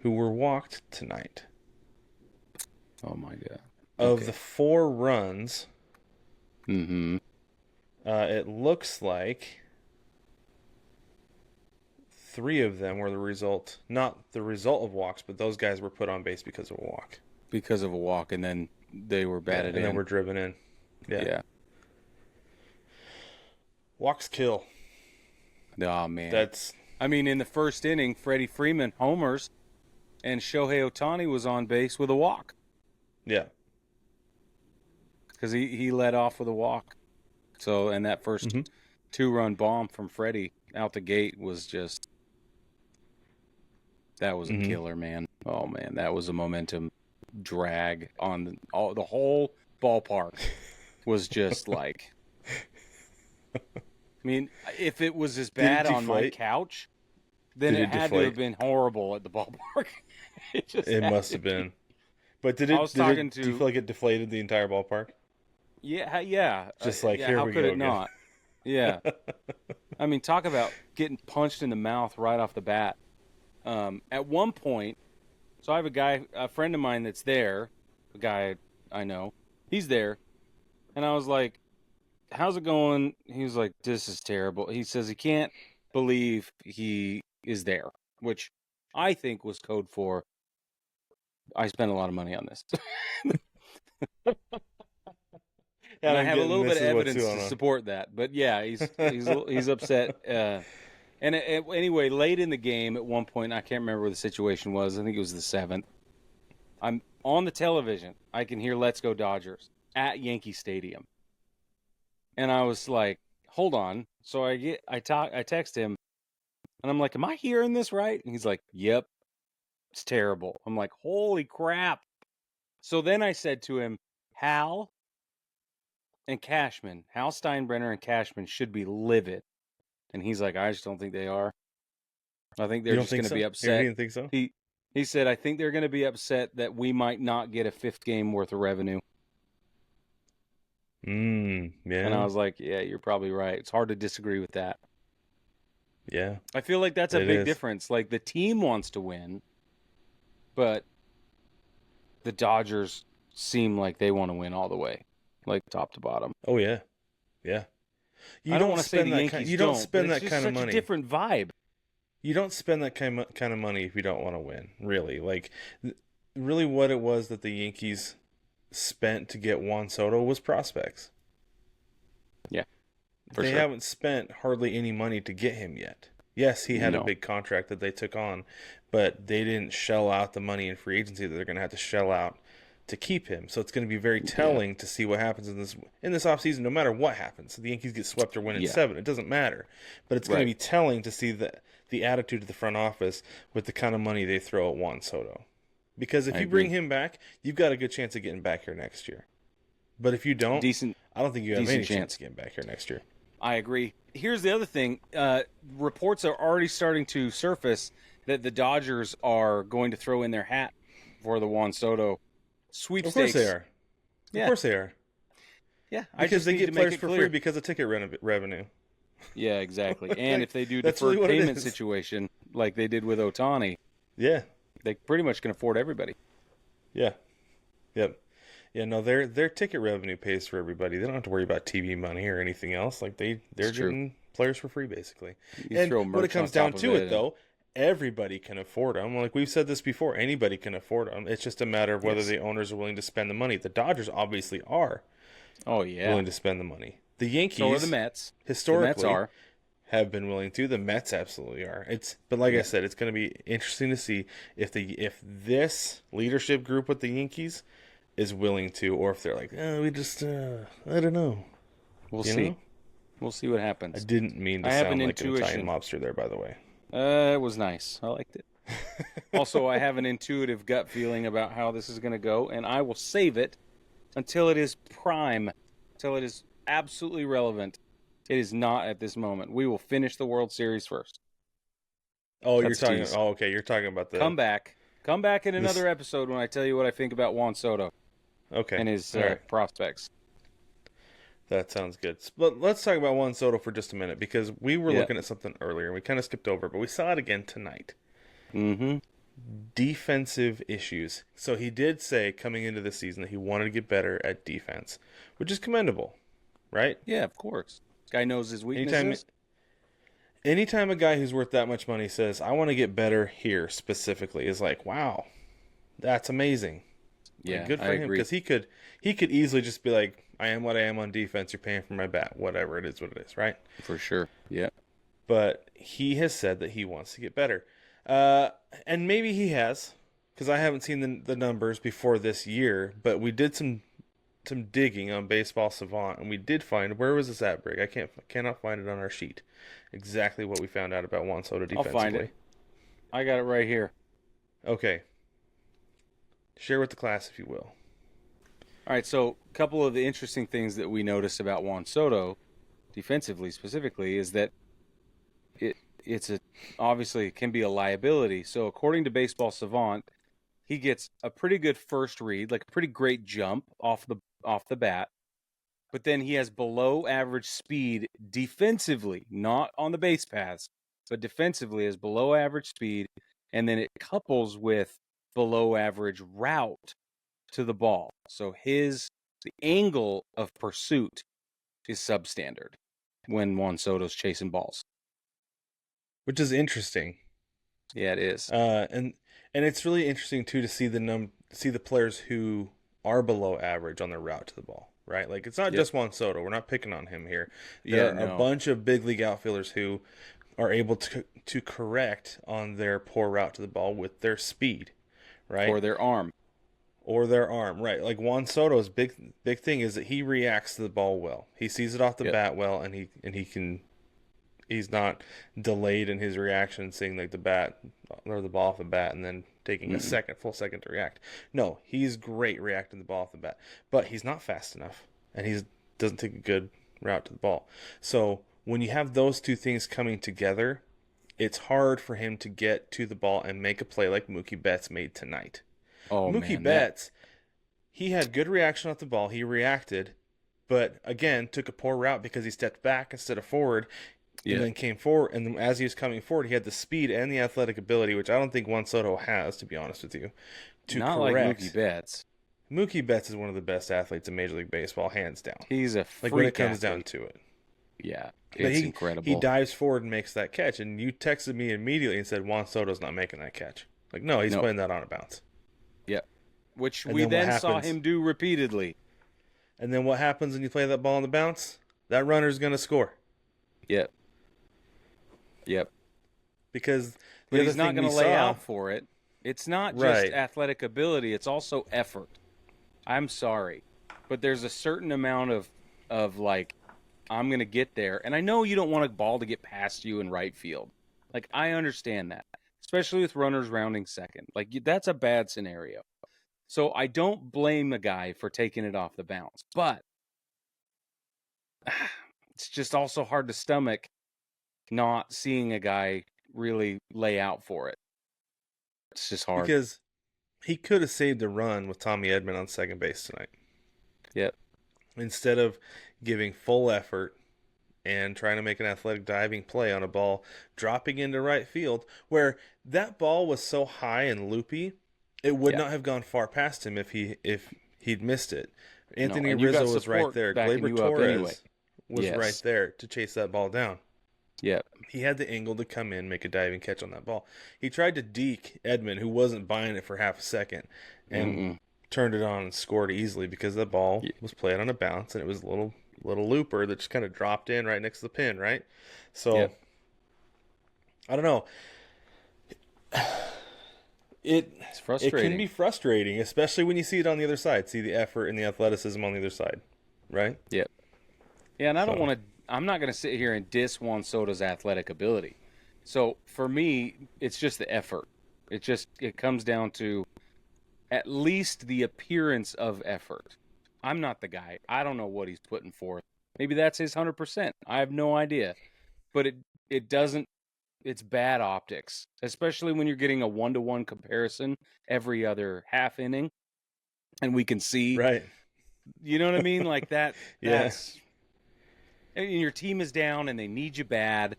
who were walked tonight. Oh, my God. Of the 4 runs, it looks like 3 of them were not the result of walks, but those guys were put on base because of a walk. Because of a walk, and then they were batted in. And then were driven in. Yeah. Walks kill. Oh, man. In the first inning, Freddie Freeman homers, and Shohei Ohtani was on base with a walk. Yeah. Because he led off with a walk. So, and that first 2-run bomb from Freddie out the gate was just... That was a killer, man. Oh, man, that was a momentum drag on the whole ballpark. Was just like... if it was as bad on my couch, then it had to have been horrible at the ballpark. It must have been. But do you feel like it deflated the entire ballpark? Yeah. Just like, here how we could go it again. not? Yeah. Talk about getting punched in the mouth right off the bat. At one point, so I have a friend of mine that's there, a guy I know, he's there, and I was like, how's it going? He was like, this is terrible. He says he can't believe he is there, which I think was code for, I spent a lot of money on this. And I have a little bit of evidence to support that. But yeah, he's upset. Anyway, late in the game, at one point, I can't remember where the situation was. I think it was the 7th. I'm on the television. I can hear "Let's Go Dodgers" at Yankee Stadium, and I was like, "Hold on." So I text him, and I'm like, "Am I hearing this right?" And he's like, "Yep, it's terrible." I'm like, "Holy crap!" So then I said to him, Hal Steinbrenner and Cashman should be livid. And he's like, I just don't think they are. I think they're just going to be upset. You didn't think so? He said, I think they're going to be upset that we might not get a 5th game worth of revenue. Yeah. And I was like, yeah, you're probably right. It's hard to disagree with that. Yeah. I feel like that's a big difference. Like, the team wants to win, but the Dodgers seem like they want to win all the way, like top to bottom. Oh, yeah. Yeah. I don't want to say the Yankees you don't spend that kind of money. It's such a different vibe. You don't spend that kind of money if you don't want to win, really. Like, really what it was that the Yankees spent to get Juan Soto was prospects. Yeah, they haven't spent hardly any money to get him yet. Yes, he had a big contract that they took on, but they didn't shell out the money in free agency that they're going to have to shell out to keep him. So it's going to be very telling to see what happens in this offseason, no matter what happens. If the Yankees get swept or win in 7, it doesn't matter. But it's going to be telling to see the attitude of the front office with the kind of money they throw at Juan Soto. Because if you bring him back, you've got a good chance of getting back here next year. But if you don't, I don't think you have any chance of getting back here next year. I agree. Here's the other thing. Reports are already starting to surface that the Dodgers are going to throw in their hat for the Juan Soto sweepstakes. Of course they are. Yeah. Of course they are. Yeah. Because they get players for free because of ticket revenue. Yeah, exactly. And if they do deferred payment situation like they did with Ohtani, they pretty much can afford everybody. Yeah. Yep. Yeah, no, their ticket revenue pays for everybody. They don't have to worry about TV money or anything else. Like they're getting players for free, basically. And when it comes down to it, though, everybody can afford them. Like we've said this before, anybody can afford them. It's just a matter of whether the owners are willing to spend the money. The Dodgers obviously are. Oh yeah, willing to spend the money. The Yankees, so are the Mets. Historically, have been willing to. The Mets absolutely are. But like I said, it's going to be interesting to see if this leadership group with the Yankees is willing to, or if they're like, we just, I don't know. We'll see. We'll see what happens. I didn't mean to sound like an Italian mobster there, by the way. It was nice. I liked it. Also, I have an intuitive gut feeling about how this is going to go, and I will save it until it is prime, until it is absolutely relevant. It is not at this moment. We will finish the World Series first. Oh, you're talking. Oh, okay. You're talking about the come back in another episode when I tell you what I think about Juan Soto. Okay. And his prospects. That sounds good. But let's talk about Juan Soto for just a minute, because we were looking at something earlier and we kind of skipped over, but we saw it again tonight. Mm-hmm. Defensive issues. So he did say coming into the season that he wanted to get better at defense, which is commendable, right? Yeah, of course. This guy knows his weaknesses. Anytime a guy who's worth that much money says, I want to get better here specifically, is like, wow, that's amazing. Yeah, like, good for him, because he could easily just be like, I am what I am on defense. You're paying for my bat. Whatever it is, what it is, right? For sure. Yeah. But he has said that he wants to get better, and maybe he has, because I haven't seen the numbers before this year. But we did some digging on Baseball Savant, and we did find, where was this at, Brig? I cannot find it on our sheet. Exactly what we found out about Juan Soto defensively. I'll find it. I got it right here. Okay. Share with the class, if you will. All right, so a couple of the interesting things that we noticed about Juan Soto, defensively specifically, is that obviously it can be a liability. So according to Baseball Savant, he gets a pretty good first read, like a pretty great jump off the bat, but then he has below average speed defensively, not on the base paths, but defensively has below average speed, and then it couples with below average route to the ball. So the angle of pursuit is substandard when Juan Soto's chasing balls. Which is interesting. Yeah, it is. And it's really interesting too to see the players who are below average on their route to the ball, right? Like, it's not just Juan Soto. We're not picking on him here. There are a bunch of big league outfielders who are able to correct on their poor route to the ball with their speed, right? Or their arm, right? Like Juan Soto's big thing is that he reacts to the ball well. He sees it off the bat well, and he's not delayed in his reaction, seeing like the bat or the ball off the bat and then taking a full second to react. No, he's great reacting to the ball off the bat, but he's not fast enough, and he doesn't take a good route to the ball. So when you have those two things coming together, it's hard for him to get to the ball and make a play like Mookie Betts made tonight. Mookie Betts, he had good reaction off the ball. He reacted, but again, took a poor route because he stepped back instead of forward, and then came forward. And as he was coming forward, he had the speed and the athletic ability, which I don't think Juan Soto has, to be honest with you, to not correct. Like Mookie Betts. Mookie Betts is one of the best athletes in Major League Baseball, hands down. He's a freak when it comes athlete. down to it. Yeah, it's incredible. He dives forward and makes that catch, and you texted me immediately and said Juan Soto's not making that catch. Like, no, he's putting that on a bounce. Yeah, which we then saw him do repeatedly. And then what happens when you play that ball on the bounce? That runner's going to score. Yep. Because but he's not going to lay out for it. It's not just right. athletic ability; it's also effort. I'm sorry, but there's a certain amount of like, I'm gonna get there, and I know you don't want a ball to get past you in right field. Like, I understand that, especially with runners rounding second. Like, that's a bad scenario. So I don't blame the guy for taking it off the bounce, but it's just also hard to stomach not seeing a guy really lay out for it. It's just hard. Because he could have saved a run with Tommy Edman on second base tonight. Yep. Instead of giving full effort and trying to make an athletic diving play on a ball dropping into right field, where that ball was so high and loopy, it would not have gone far past him if he'd missed it. Anthony Rizzo was right there. Gleyber Torres was right there to chase that ball down. Yeah. He had the angle to come in, make a diving catch on that ball. He tried to deke Edman, who wasn't buying it for half a second, and turned it on and scored easily because the ball was played on a bounce, and it was a little looper that just kind of dropped in right next to the pin, right? So, I don't know. It's frustrating. It can be frustrating, especially when you see it on the other side. See the effort and the athleticism on the other side, right? Yep. Yeah, and I'm not going to sit here and diss Juan Soto's athletic ability. So, for me, it's just the effort. It comes down to at least the appearance of effort. I'm not the guy. I don't know what he's putting forth. Maybe that's his 100%. I have no idea. But it doesn't, it's bad optics, especially when you're getting a 1-to-1 comparison every other half inning. And we can see, right? You know what I mean? Like that. That's, and your team is down and they need you bad.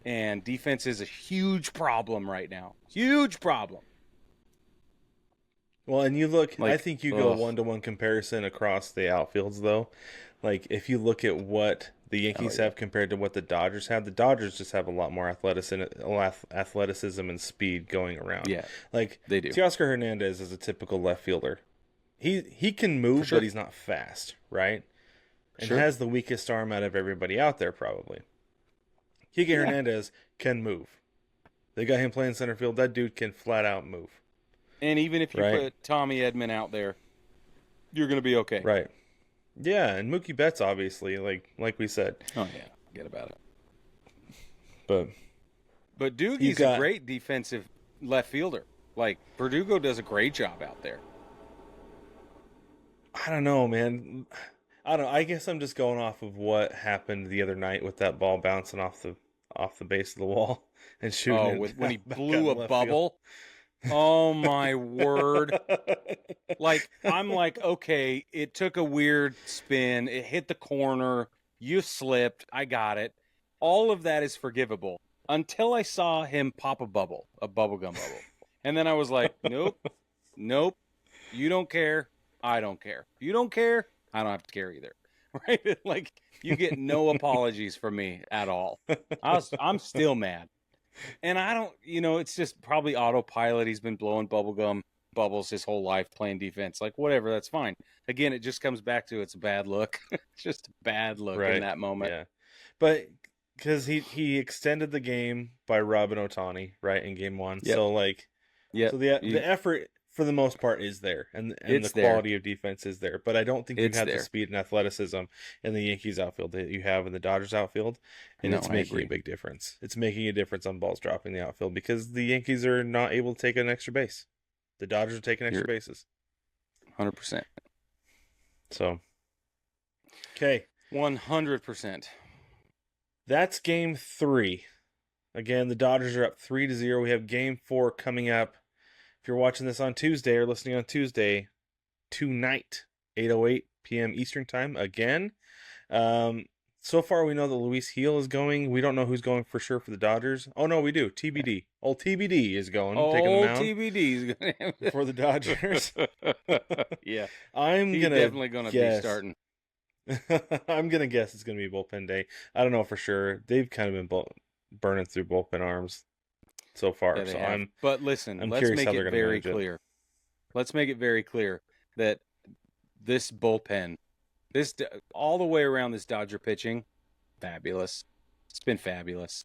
And defense is a huge problem right now. Huge problem. Well, and you look, I think you go 1-to-1 comparison across the outfields, though. Like, if you look at what the Yankees have compared to what the Dodgers have, the Dodgers just have a lot more athleticism and speed going around. Yeah, like, they do. Teoscar Hernandez is a typical left fielder. He can move, but he's not fast, right? And has the weakest arm out of everybody out there, probably. Kike Hernandez can move. They got him playing center field. That dude can flat out move. And even if you put Tommy Edman out there, you're going to be okay. Right. Yeah, and Mookie Betts, obviously, like we said. Oh, yeah. Forget about it. But Doogie's a great defensive left fielder. Like, Verdugo does a great job out there. I don't know, man. I don't know. I guess I'm just going off of what happened the other night with that ball bouncing off the base of the wall and shooting. Oh, when he blew a bubble. Oh my word. Like, I'm like, okay, it took a weird spin. It hit the corner. You slipped. I got it. All of that is forgivable until I saw him pop a bubblegum bubble. And then I was like, nope. You don't care. I don't care. You don't care. I don't have to care either. Right? Like, you get no apologies from me at all. I'm still mad. And I don't, it's just probably autopilot. He's been blowing bubbles his whole life playing defense. Like, whatever, that's fine. Again, it just comes back to it's a bad look. It's just a bad look in that moment. Yeah. But because he extended the game by Robin Ohtani, right, in game one. Yep. So, so the effort, for the most part, is there. And the quality of defense is there. But I don't think you have the speed and athleticism in the Yankees outfield that you have in the Dodgers outfield. And it's making a big difference. It's making a difference on balls dropping the outfield because the Yankees are not able to take an extra base. The Dodgers are taking extra bases. 100%. So, okay. 100%. That's game 3. Again, the Dodgers are up 3-0. We have game 4 coming up. If you're watching this on Tuesday or listening on Tuesday, tonight, 8:08 p.m. Eastern Time, again. So far, we know that Luis Gil is going. We don't know who's going for sure for the Dodgers. Oh, no, we do. TBD. Old TBD is going, taking the mound. TBD is going for the Dodgers. Yeah. He's definitely going to be starting. I'm going to guess it's going to be bullpen day. I don't know for sure. They've kind of been burning through bullpen arms so far. But listen, let's make it very clear. Let's make it very clear that this bullpen, all the way around this Dodger pitching, fabulous. It's been fabulous.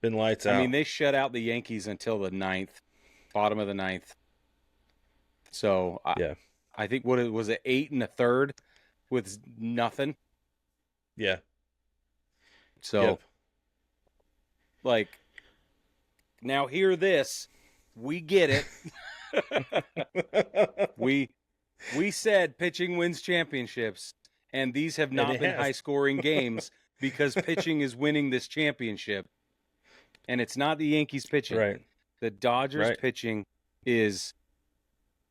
Been lights out. I mean, they shut out the Yankees until the 9th, bottom of the 9th. So I think what it was, an 8 1/3 with nothing. Yeah. So, like, now hear this. We get it. we said pitching wins championships, and these have not been high-scoring games because pitching is winning this championship. And it's not the Yankees pitching. Right. The Dodgers pitching is,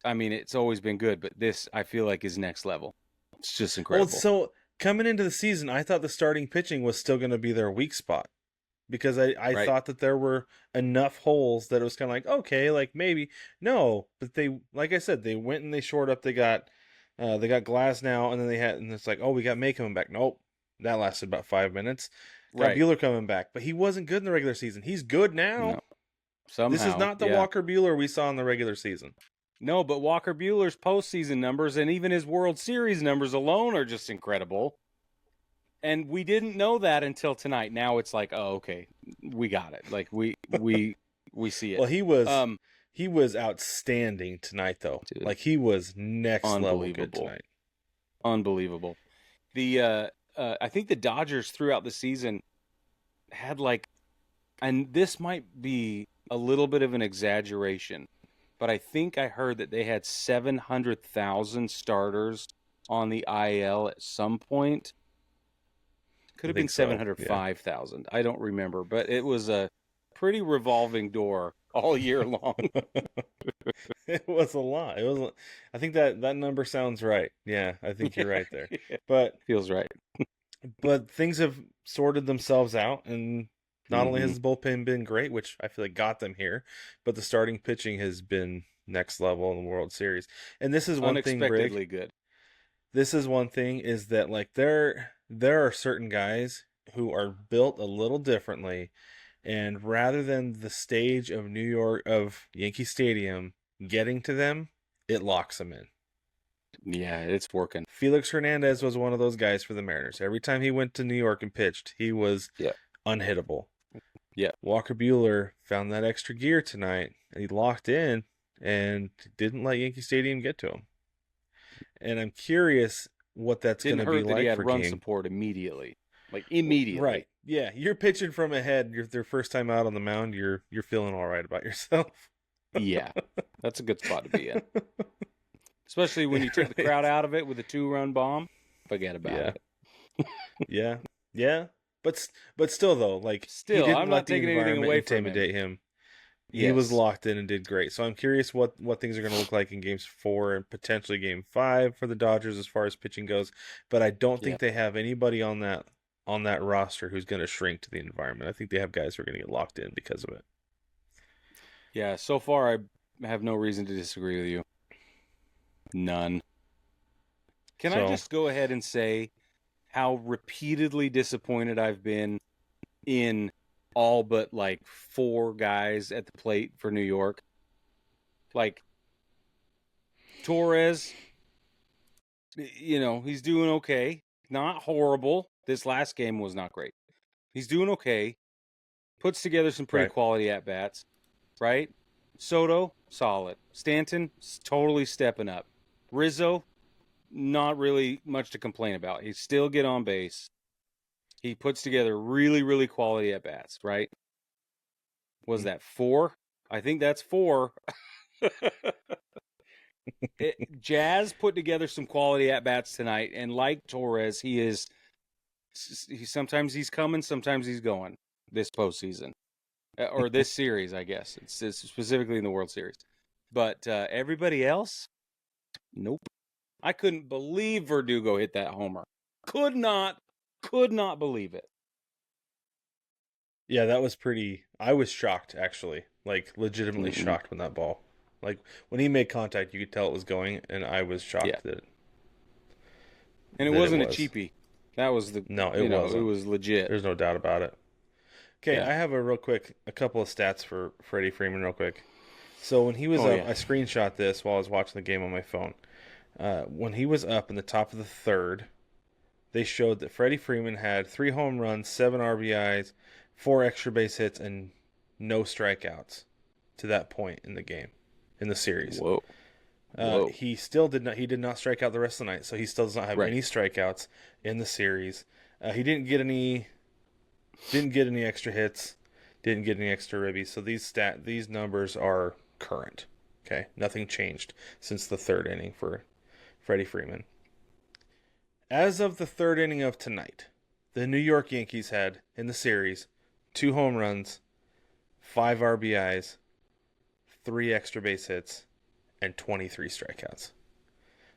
I mean, it's always been good, but this, I feel like, is next level. It's just incredible. Well, so coming into the season, I thought the starting pitching was still going to be their weak spot because I thought that there were enough holes that it was kind of like, okay, like maybe. No, but they, like I said, they went and they shored up. They got Glass now, and then and it's like, oh, we got May coming back. Nope. That lasted about 5 minutes. Got Buehler coming back, but he wasn't good in the regular season. He's good now. No. Somehow, this is not the Walker Buehler we saw in the regular season. No, but Walker Buehler's postseason numbers and even his World Series numbers alone are just incredible. And we didn't know that until tonight. Now it's like, oh, okay, we got it. Like we see it. Well, he was outstanding tonight, though. Dude, like he was next level good tonight. Unbelievable. I think the Dodgers throughout the season had and this might be a little bit of an exaggeration, but I think I heard that they had 700,000 starters on the IL at some point. Could have been 705,000. I don't remember, but it was a pretty revolving door all year long. It was a lot. I think that number sounds right. Yeah, I think you're right there. But feels right. But things have sorted themselves out, and not only has the bullpen been great, which I feel like got them here, but the starting pitching has been next level in the World Series. And this is one thing, Brig. Unexpectedly good. This is one thing, is that like there are certain guys who are built a little differently, and rather than the stage of Yankee Stadium getting to them, it locks them in. Yeah, it's working. Felix Hernandez was one of those guys for the Mariners. Every time he went to New York and pitched, he was unhittable. Yeah. Walker Buehler found that extra gear tonight, and he locked in and didn't let Yankee Stadium get to him. And I'm curious what that's going to be like. He had run support immediately. Like immediately. Right. Yeah, you're pitching from ahead. Their first time out on the mound, you're feeling all right about yourself. Yeah. That's a good spot to be in. Especially when you took the crowd out of it with a 2-run bomb. Forget about it. Yeah. But still, though, like I'm not taking anything away from him. He was locked in and did great. So I'm curious what things are going to look like in games 4 and potentially game 5 for the Dodgers as far as pitching goes. But I don't think they have anybody on that roster who's going to shrink to the environment. I think they have guys who are going to get locked in because of it. Yeah, so far I have no reason to disagree with you. None. Can I just go ahead and say how repeatedly disappointed I've been in all but 4 guys at the plate for New York? Like Torres, he's doing okay. Not horrible. This last game was not great. He's doing okay. Puts together some pretty quality at-bats, right? Soto, solid. Stanton, totally stepping up. Rizzo, not really much to complain about. He still get on base. He puts together really, really quality at-bats, right? Was that 4? I think that's 4. Jazz put together some quality at-bats tonight, and like Torres, sometimes he's coming, sometimes he's going this postseason. Or this series, I guess. It's specifically in the World Series. But everybody else, nope. I couldn't believe Verdugo hit that homer. Could not believe it. Yeah, that was pretty... I was shocked, actually. Legitimately shocked when that ball... when he made contact, you could tell it was going, and I was shocked that... And it wasn't a cheapie. That was the... No, it wasn't. It was legit. There's no doubt about it. Okay, I have a couple of stats for Freddie Freeman real quick. So when he was up, I screenshot this while I was watching the game on my phone. When he was up in the top of the 3rd, they showed that Freddie Freeman had 3 home runs, 7 RBIs, 4 extra base hits, and no strikeouts to that point in the game, in the series. Whoa. Whoa. He still did not. He did not strike out the rest of the night, so he still does not have any strikeouts in the series. He didn't get any extra hits, didn't get any extra ribbies. So these numbers are current. Okay, nothing changed since the third inning for Freddie Freeman. As of the third inning of tonight, the New York Yankees had in the series 2 home runs, 5 RBIs, 3 extra base hits, and 23 strikeouts.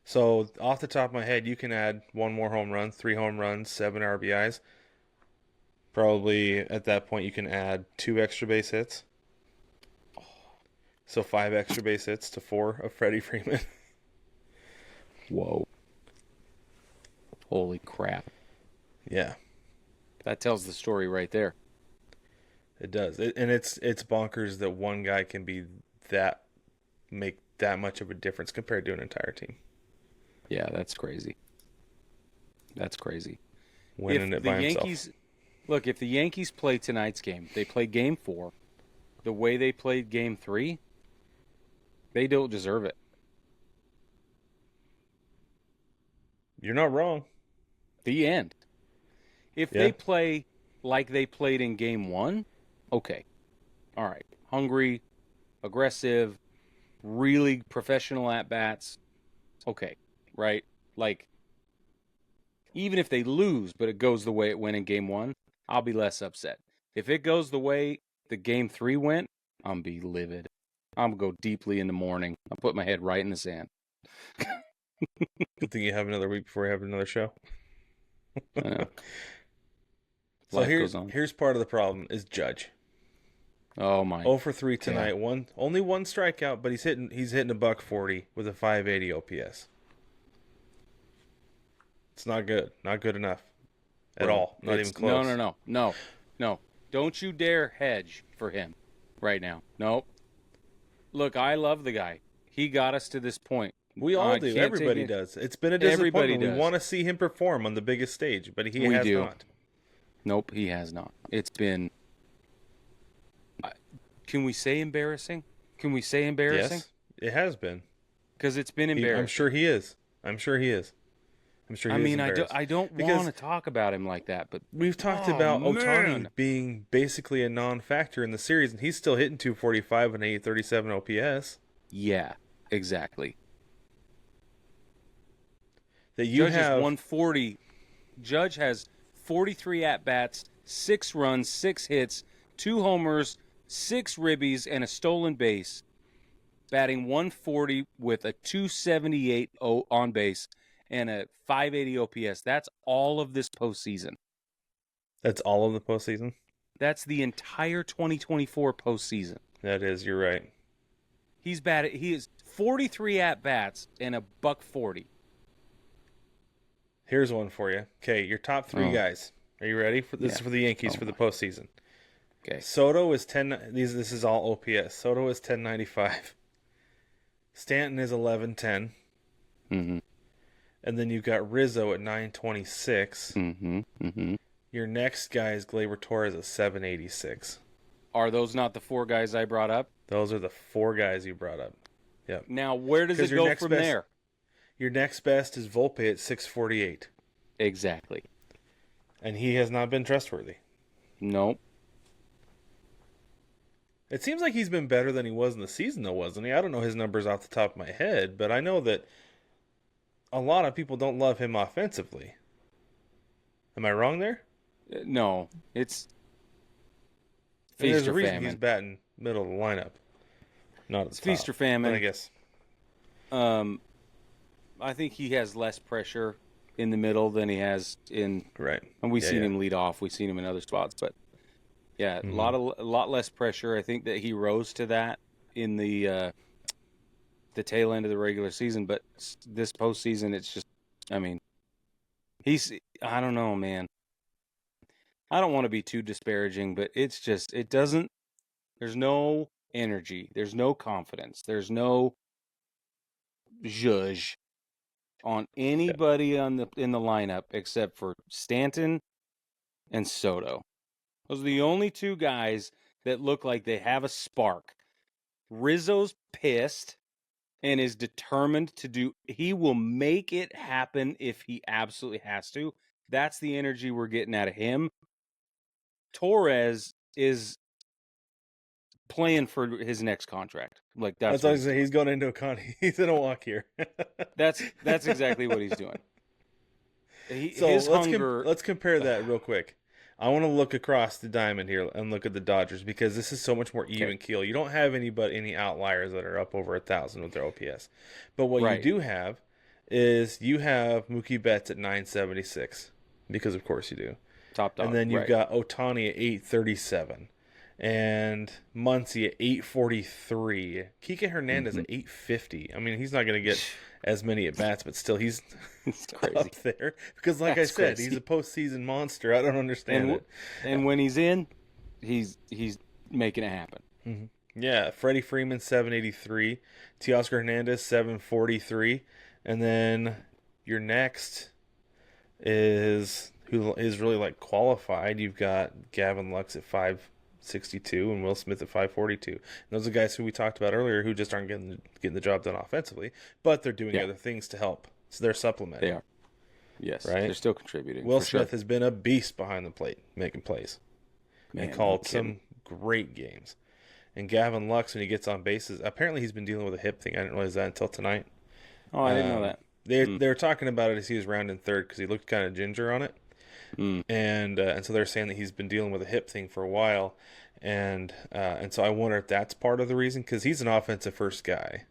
So off the top of my head, you can add 1 more home run, 3 home runs, 7 RBIs. Probably at that point you can add 2 extra base hits. So 5 extra base hits to 4 of Freddie Freeman. Whoa. Holy crap. Yeah. That tells the story right there. It does. It's bonkers that one guy can make that much of a difference compared to an entire team. Yeah, that's crazy. That's crazy. Winning it by himself. Look, if the Yankees play tonight's game, they play Game 4, the way they played Game 3, they don't deserve it. You're not wrong. The end. If they play like they played in Game 1, okay. All right. Hungry, aggressive, really professional at-bats, okay, right? Like, even if they lose, but it goes the way it went in Game 1, I'll be less upset. If it goes the way the Game 3 went, I'm be livid. I'm going to go deeply in the morning. I'll put my head right in the sand. Good thing you have another week before you have another show. I know. So here's part of the problem is Judge. Oh my! 0 for 3 tonight. Only 1 strikeout, but he's hitting a $140 with a 580 OPS. It's not good. Not good enough at all. Not even close. No. Don't you dare hedge for him right now. Nope. Look, I love the guy. He got us to this point. We all do. Everybody does. It's been a disappointment. We want to see him perform on the biggest stage, but he has not. Nope, he has not. It's been... Can we say embarrassing? Yes, it has been. Because it's been embarrassing. I'm sure he is. I don't want to talk about him like that, but... We've talked about Ohtani being basically a non-factor in the series, and he's still hitting 245 and 837 OPS. Yeah, exactly. That you Judge has 140. Judge has 43 at-bats, 6 runs, 6 hits, 2 homers, 6 ribbies, and a stolen base, batting 140 with a 278 on base and a 580 OPS. That's all of this postseason. That's all of the postseason? That's the entire 2024 postseason. That is, you're right. He is 43 at-bats and a $140. Here's one for you. Okay, your top 3 guys. Are you ready? This is for the Yankees for the postseason. Okay. Soto is 10. This is all OPS. Soto is 1095. Stanton is 1110. Mm-hmm. And then you've got Rizzo at 926. Mm-hmm. Mm-hmm. Your next guy is Gleyber Torres at 786. Are those not the 4 guys I brought up? Those are the 4 guys you brought up. Yep. Now, where does it go from there? Your next best is Volpe at 648. Exactly. And he has not been trustworthy. Nope. It seems like he's been better than he was in the season, though, wasn't he? I don't know his numbers off the top of my head, but I know that a lot of people don't love him offensively. Am I wrong there? No. It's feast or famine. There's a reason he's batting middle of the lineup. Not it's feast or famine. I guess. I think he has less pressure in the middle than he has in... Right. And we've seen him lead off. We've seen him in other spots, but... Yeah, a lot less pressure. I think that he rose to that in the tail end of the regular season, but this postseason, it's just, I mean, I don't know, man. I don't want to be too disparaging, but it's just, there's no energy, there's no confidence, there's no zhuzh on anybody in the lineup except for Stanton and Soto. Those are the only 2 guys that look like they have a spark. Rizzo's pissed, and is determined to do. He will make it happen if he absolutely has to. That's the energy we're getting out of him. Torres is playing for his next contract. Like that's what he's going into a he's in a walk here. That's exactly what he's doing. Let's compare that real quick. I want to look across the diamond here and look at the Dodgers because this is so much more even keel. You don't have any outliers that are up over 1,000 with their OPS. But what you do have is you have Mookie Betts at 976 because of course you do. Top dog. And then you've got Ohtani at 837 and Muncy at 843. Kike Hernandez at 850. I mean, he's not going to get as many at bats, but still he's crazy up there because, like I said, he's a postseason monster. I don't understand it. And when he's in, he's making it happen. Mm-hmm. Yeah, Freddie Freeman 783, Teoscar Hernandez 743, and then your next is who is really like qualified. You've got Gavin Lux at 562 and Will Smith at 542. And those are guys who we talked about earlier who just aren't getting the job done offensively, but they're doing other things to help. So they're supplementing. They are. Yes, right? They're still contributing. Will Smith has been a beast behind the plate, making plays. And called some great games. And Gavin Lux, when he gets on bases, apparently he's been dealing with a hip thing. I didn't realize that until tonight. Oh, I didn't know that. They were talking about it as he was rounding third because he looked kind of ginger on it. And so they're saying that he's been dealing with a hip thing for a while, and so I wonder if that's part of the reason because he's an offensive first guy.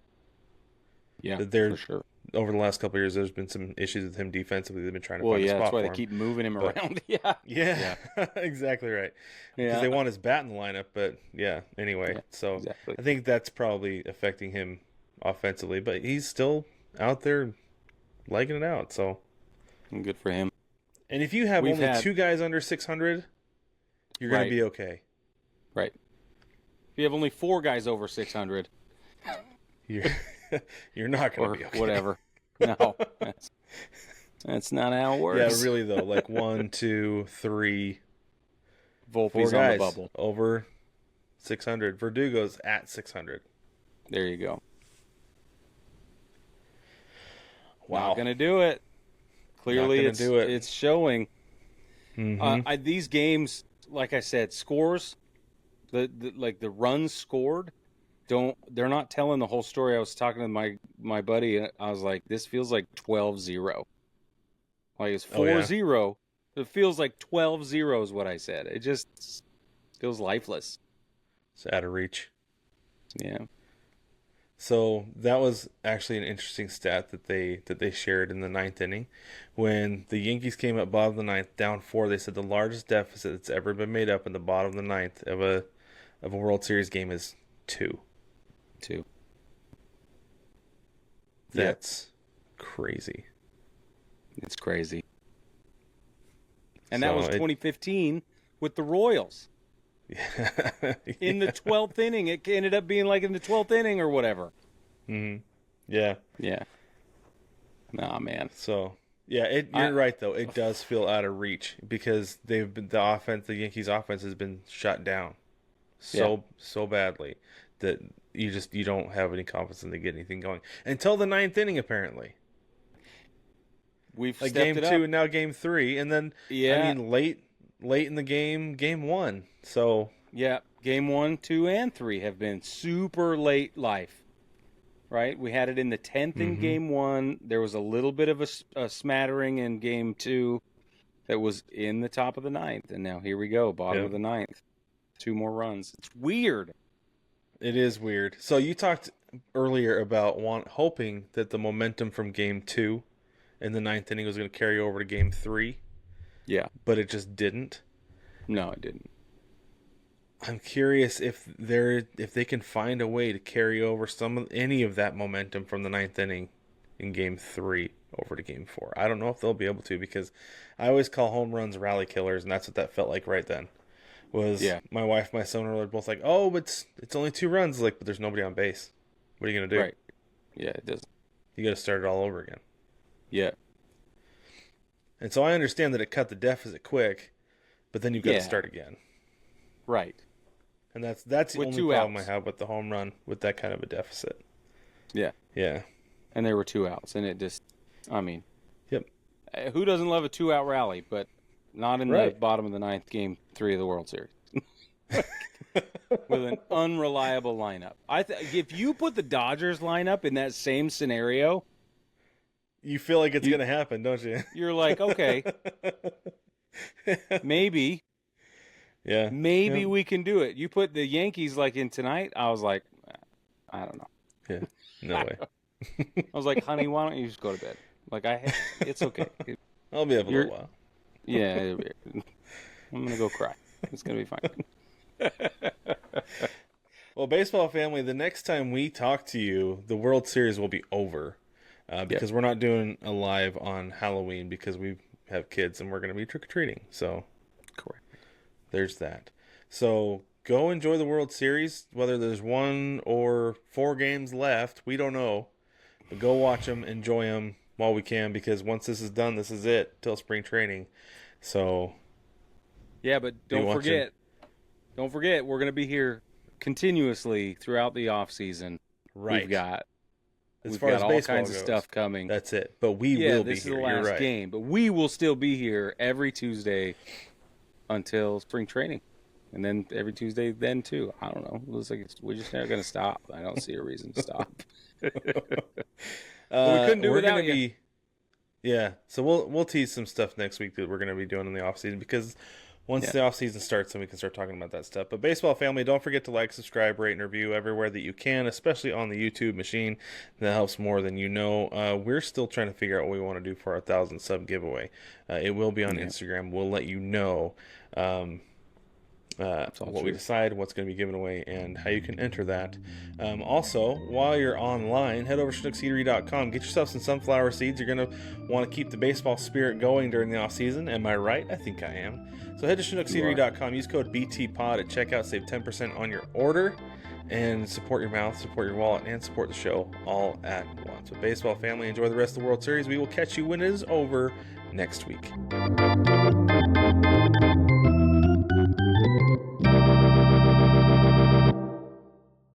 Yeah, for sure. Over the last couple of years, there's been some issues with him defensively. They've been trying to find a spot that's why for they keep moving him around. Yeah, exactly right. Because they want his bat in the lineup, but anyway. So exactly. I think that's probably affecting him offensively, but he's still out there legging it out. So good for him. And if you have only two guys under 600, you're going to be okay. Right. If you have only 4 guys over 600, you're not going to be okay. Whatever. No, that's not how it works. Yeah, really though. Like 1, 2, 3, Volpe's 4 guys on the bubble over 600. Verdugo's at 600. There you go. Wow, not going to do it. Clearly, it's showing. Mm-hmm. These games, like I said, scores, the runs scored, they're not telling the whole story. I was talking to my buddy. I was like, this feels like 12-0. Like it's 4-0. It feels like 12-0 is what I said. It just feels lifeless. It's out of reach. Yeah. So that was actually an interesting stat that they shared in the 9th inning. When the Yankees came up bottom of the 9th, down 4, they said the largest deficit that's ever been made up in the bottom of the 9th of a World Series game is 2. 2. That's crazy. It's crazy. And that was 2015 with the Royals. In the 12th inning, it ended up being like in the 12th inning or whatever. Mm-hmm. Yeah. Nah, man. So you're right though. It does feel out of reach because the Yankees' offense has been shut down so badly that you don't have any confidence in they get anything going until the 9th inning. Apparently, we've like stepped game it up. 2 and now game 3, and then I mean late in the game 1. So game 1, 2, and 3 have been super late life. Right, we had it in the 10th in game 1. There was a little bit of a smattering in game 2 that was in the top of the 9th, and now here we go, bottom of the 9th. 2 more runs. It's weird. It is weird. So you talked earlier about hoping that the momentum from game 2 in the 9th inning was going to carry over to game 3. Yeah, but it just didn't. No, it didn't. I'm curious if they can find a way to carry over any of that momentum from the 9th inning in game 3 over to game 4. I don't know if they'll be able to because I always call home runs rally killers, and that's what that felt like right then. My wife, my son were both like, "Oh, but it's only 2 runs." Like, but there's nobody on base. What are you gonna do? Right. Yeah, it doesn't. You got to start it all over again. Yeah. And so I understand that it cut the deficit quick, but then you've got to start again. Right. And that's the only problem I have with the home run with that kind of a deficit. Yeah. Yeah. And there were 2 outs, and it just, I mean, yep. Who doesn't love a 2-out rally? But not in the bottom of the 9th, Game 3 of the World Series. With an unreliable lineup. If you put the Dodgers lineup in that same scenario, you feel like it's going to happen, don't you? You're like, okay, maybe. Yeah. Maybe we can do it. You put the Yankees like in tonight, I was like, I don't know. Yeah. No way. I was like, honey, why don't you just go to bed? Like, it's okay. I'll be up a little while. Yeah. I'm going to go cry. It's going to be fine. Well, baseball family, the next time we talk to you, the World Series will be over. Because we're not doing a live on Halloween because we have kids and we're going to be trick-or-treating. So, correct. There's that. So, go enjoy the World Series. Whether there's 1 or 4 games left, we don't know. But go watch them, enjoy them while we can, because once this is done, this is it till spring training. So, yeah, but don't forget, we're going to be here continuously throughout the off season. Right. We've got all kinds of stuff coming. That's it. But we will be here. This is the last game, but we will still be here every Tuesday until spring training, and then every Tuesday then too. I don't know. It looks like we're just never going to stop. I don't see a reason to stop. We couldn't do without you. Yeah, so we'll tease some stuff next week that we're going to be doing in the off season, because once the off season starts, then we can start talking about that stuff. But baseball family, don't forget to like, subscribe, rate, and review everywhere that you can, especially on the YouTube machine. That helps more than you know. We're still trying to figure out what we want to do for our 1,000 sub giveaway. It will be on Instagram. We'll let you know what we decide, what's going to be given away, and how you can enter that. Also, while you're online, head over to ChinookSeedery.com. Get yourself some sunflower seeds. You're going to want to keep the baseball spirit going during the off season. Am I right? I think I am. So head to ChinookSeedery.com. Use code BTPOD at checkout. Save 10% on your order. And support your mouth, support your wallet, and support the show all at once. So baseball family, enjoy the rest of the World Series. We will catch you when it is over next week.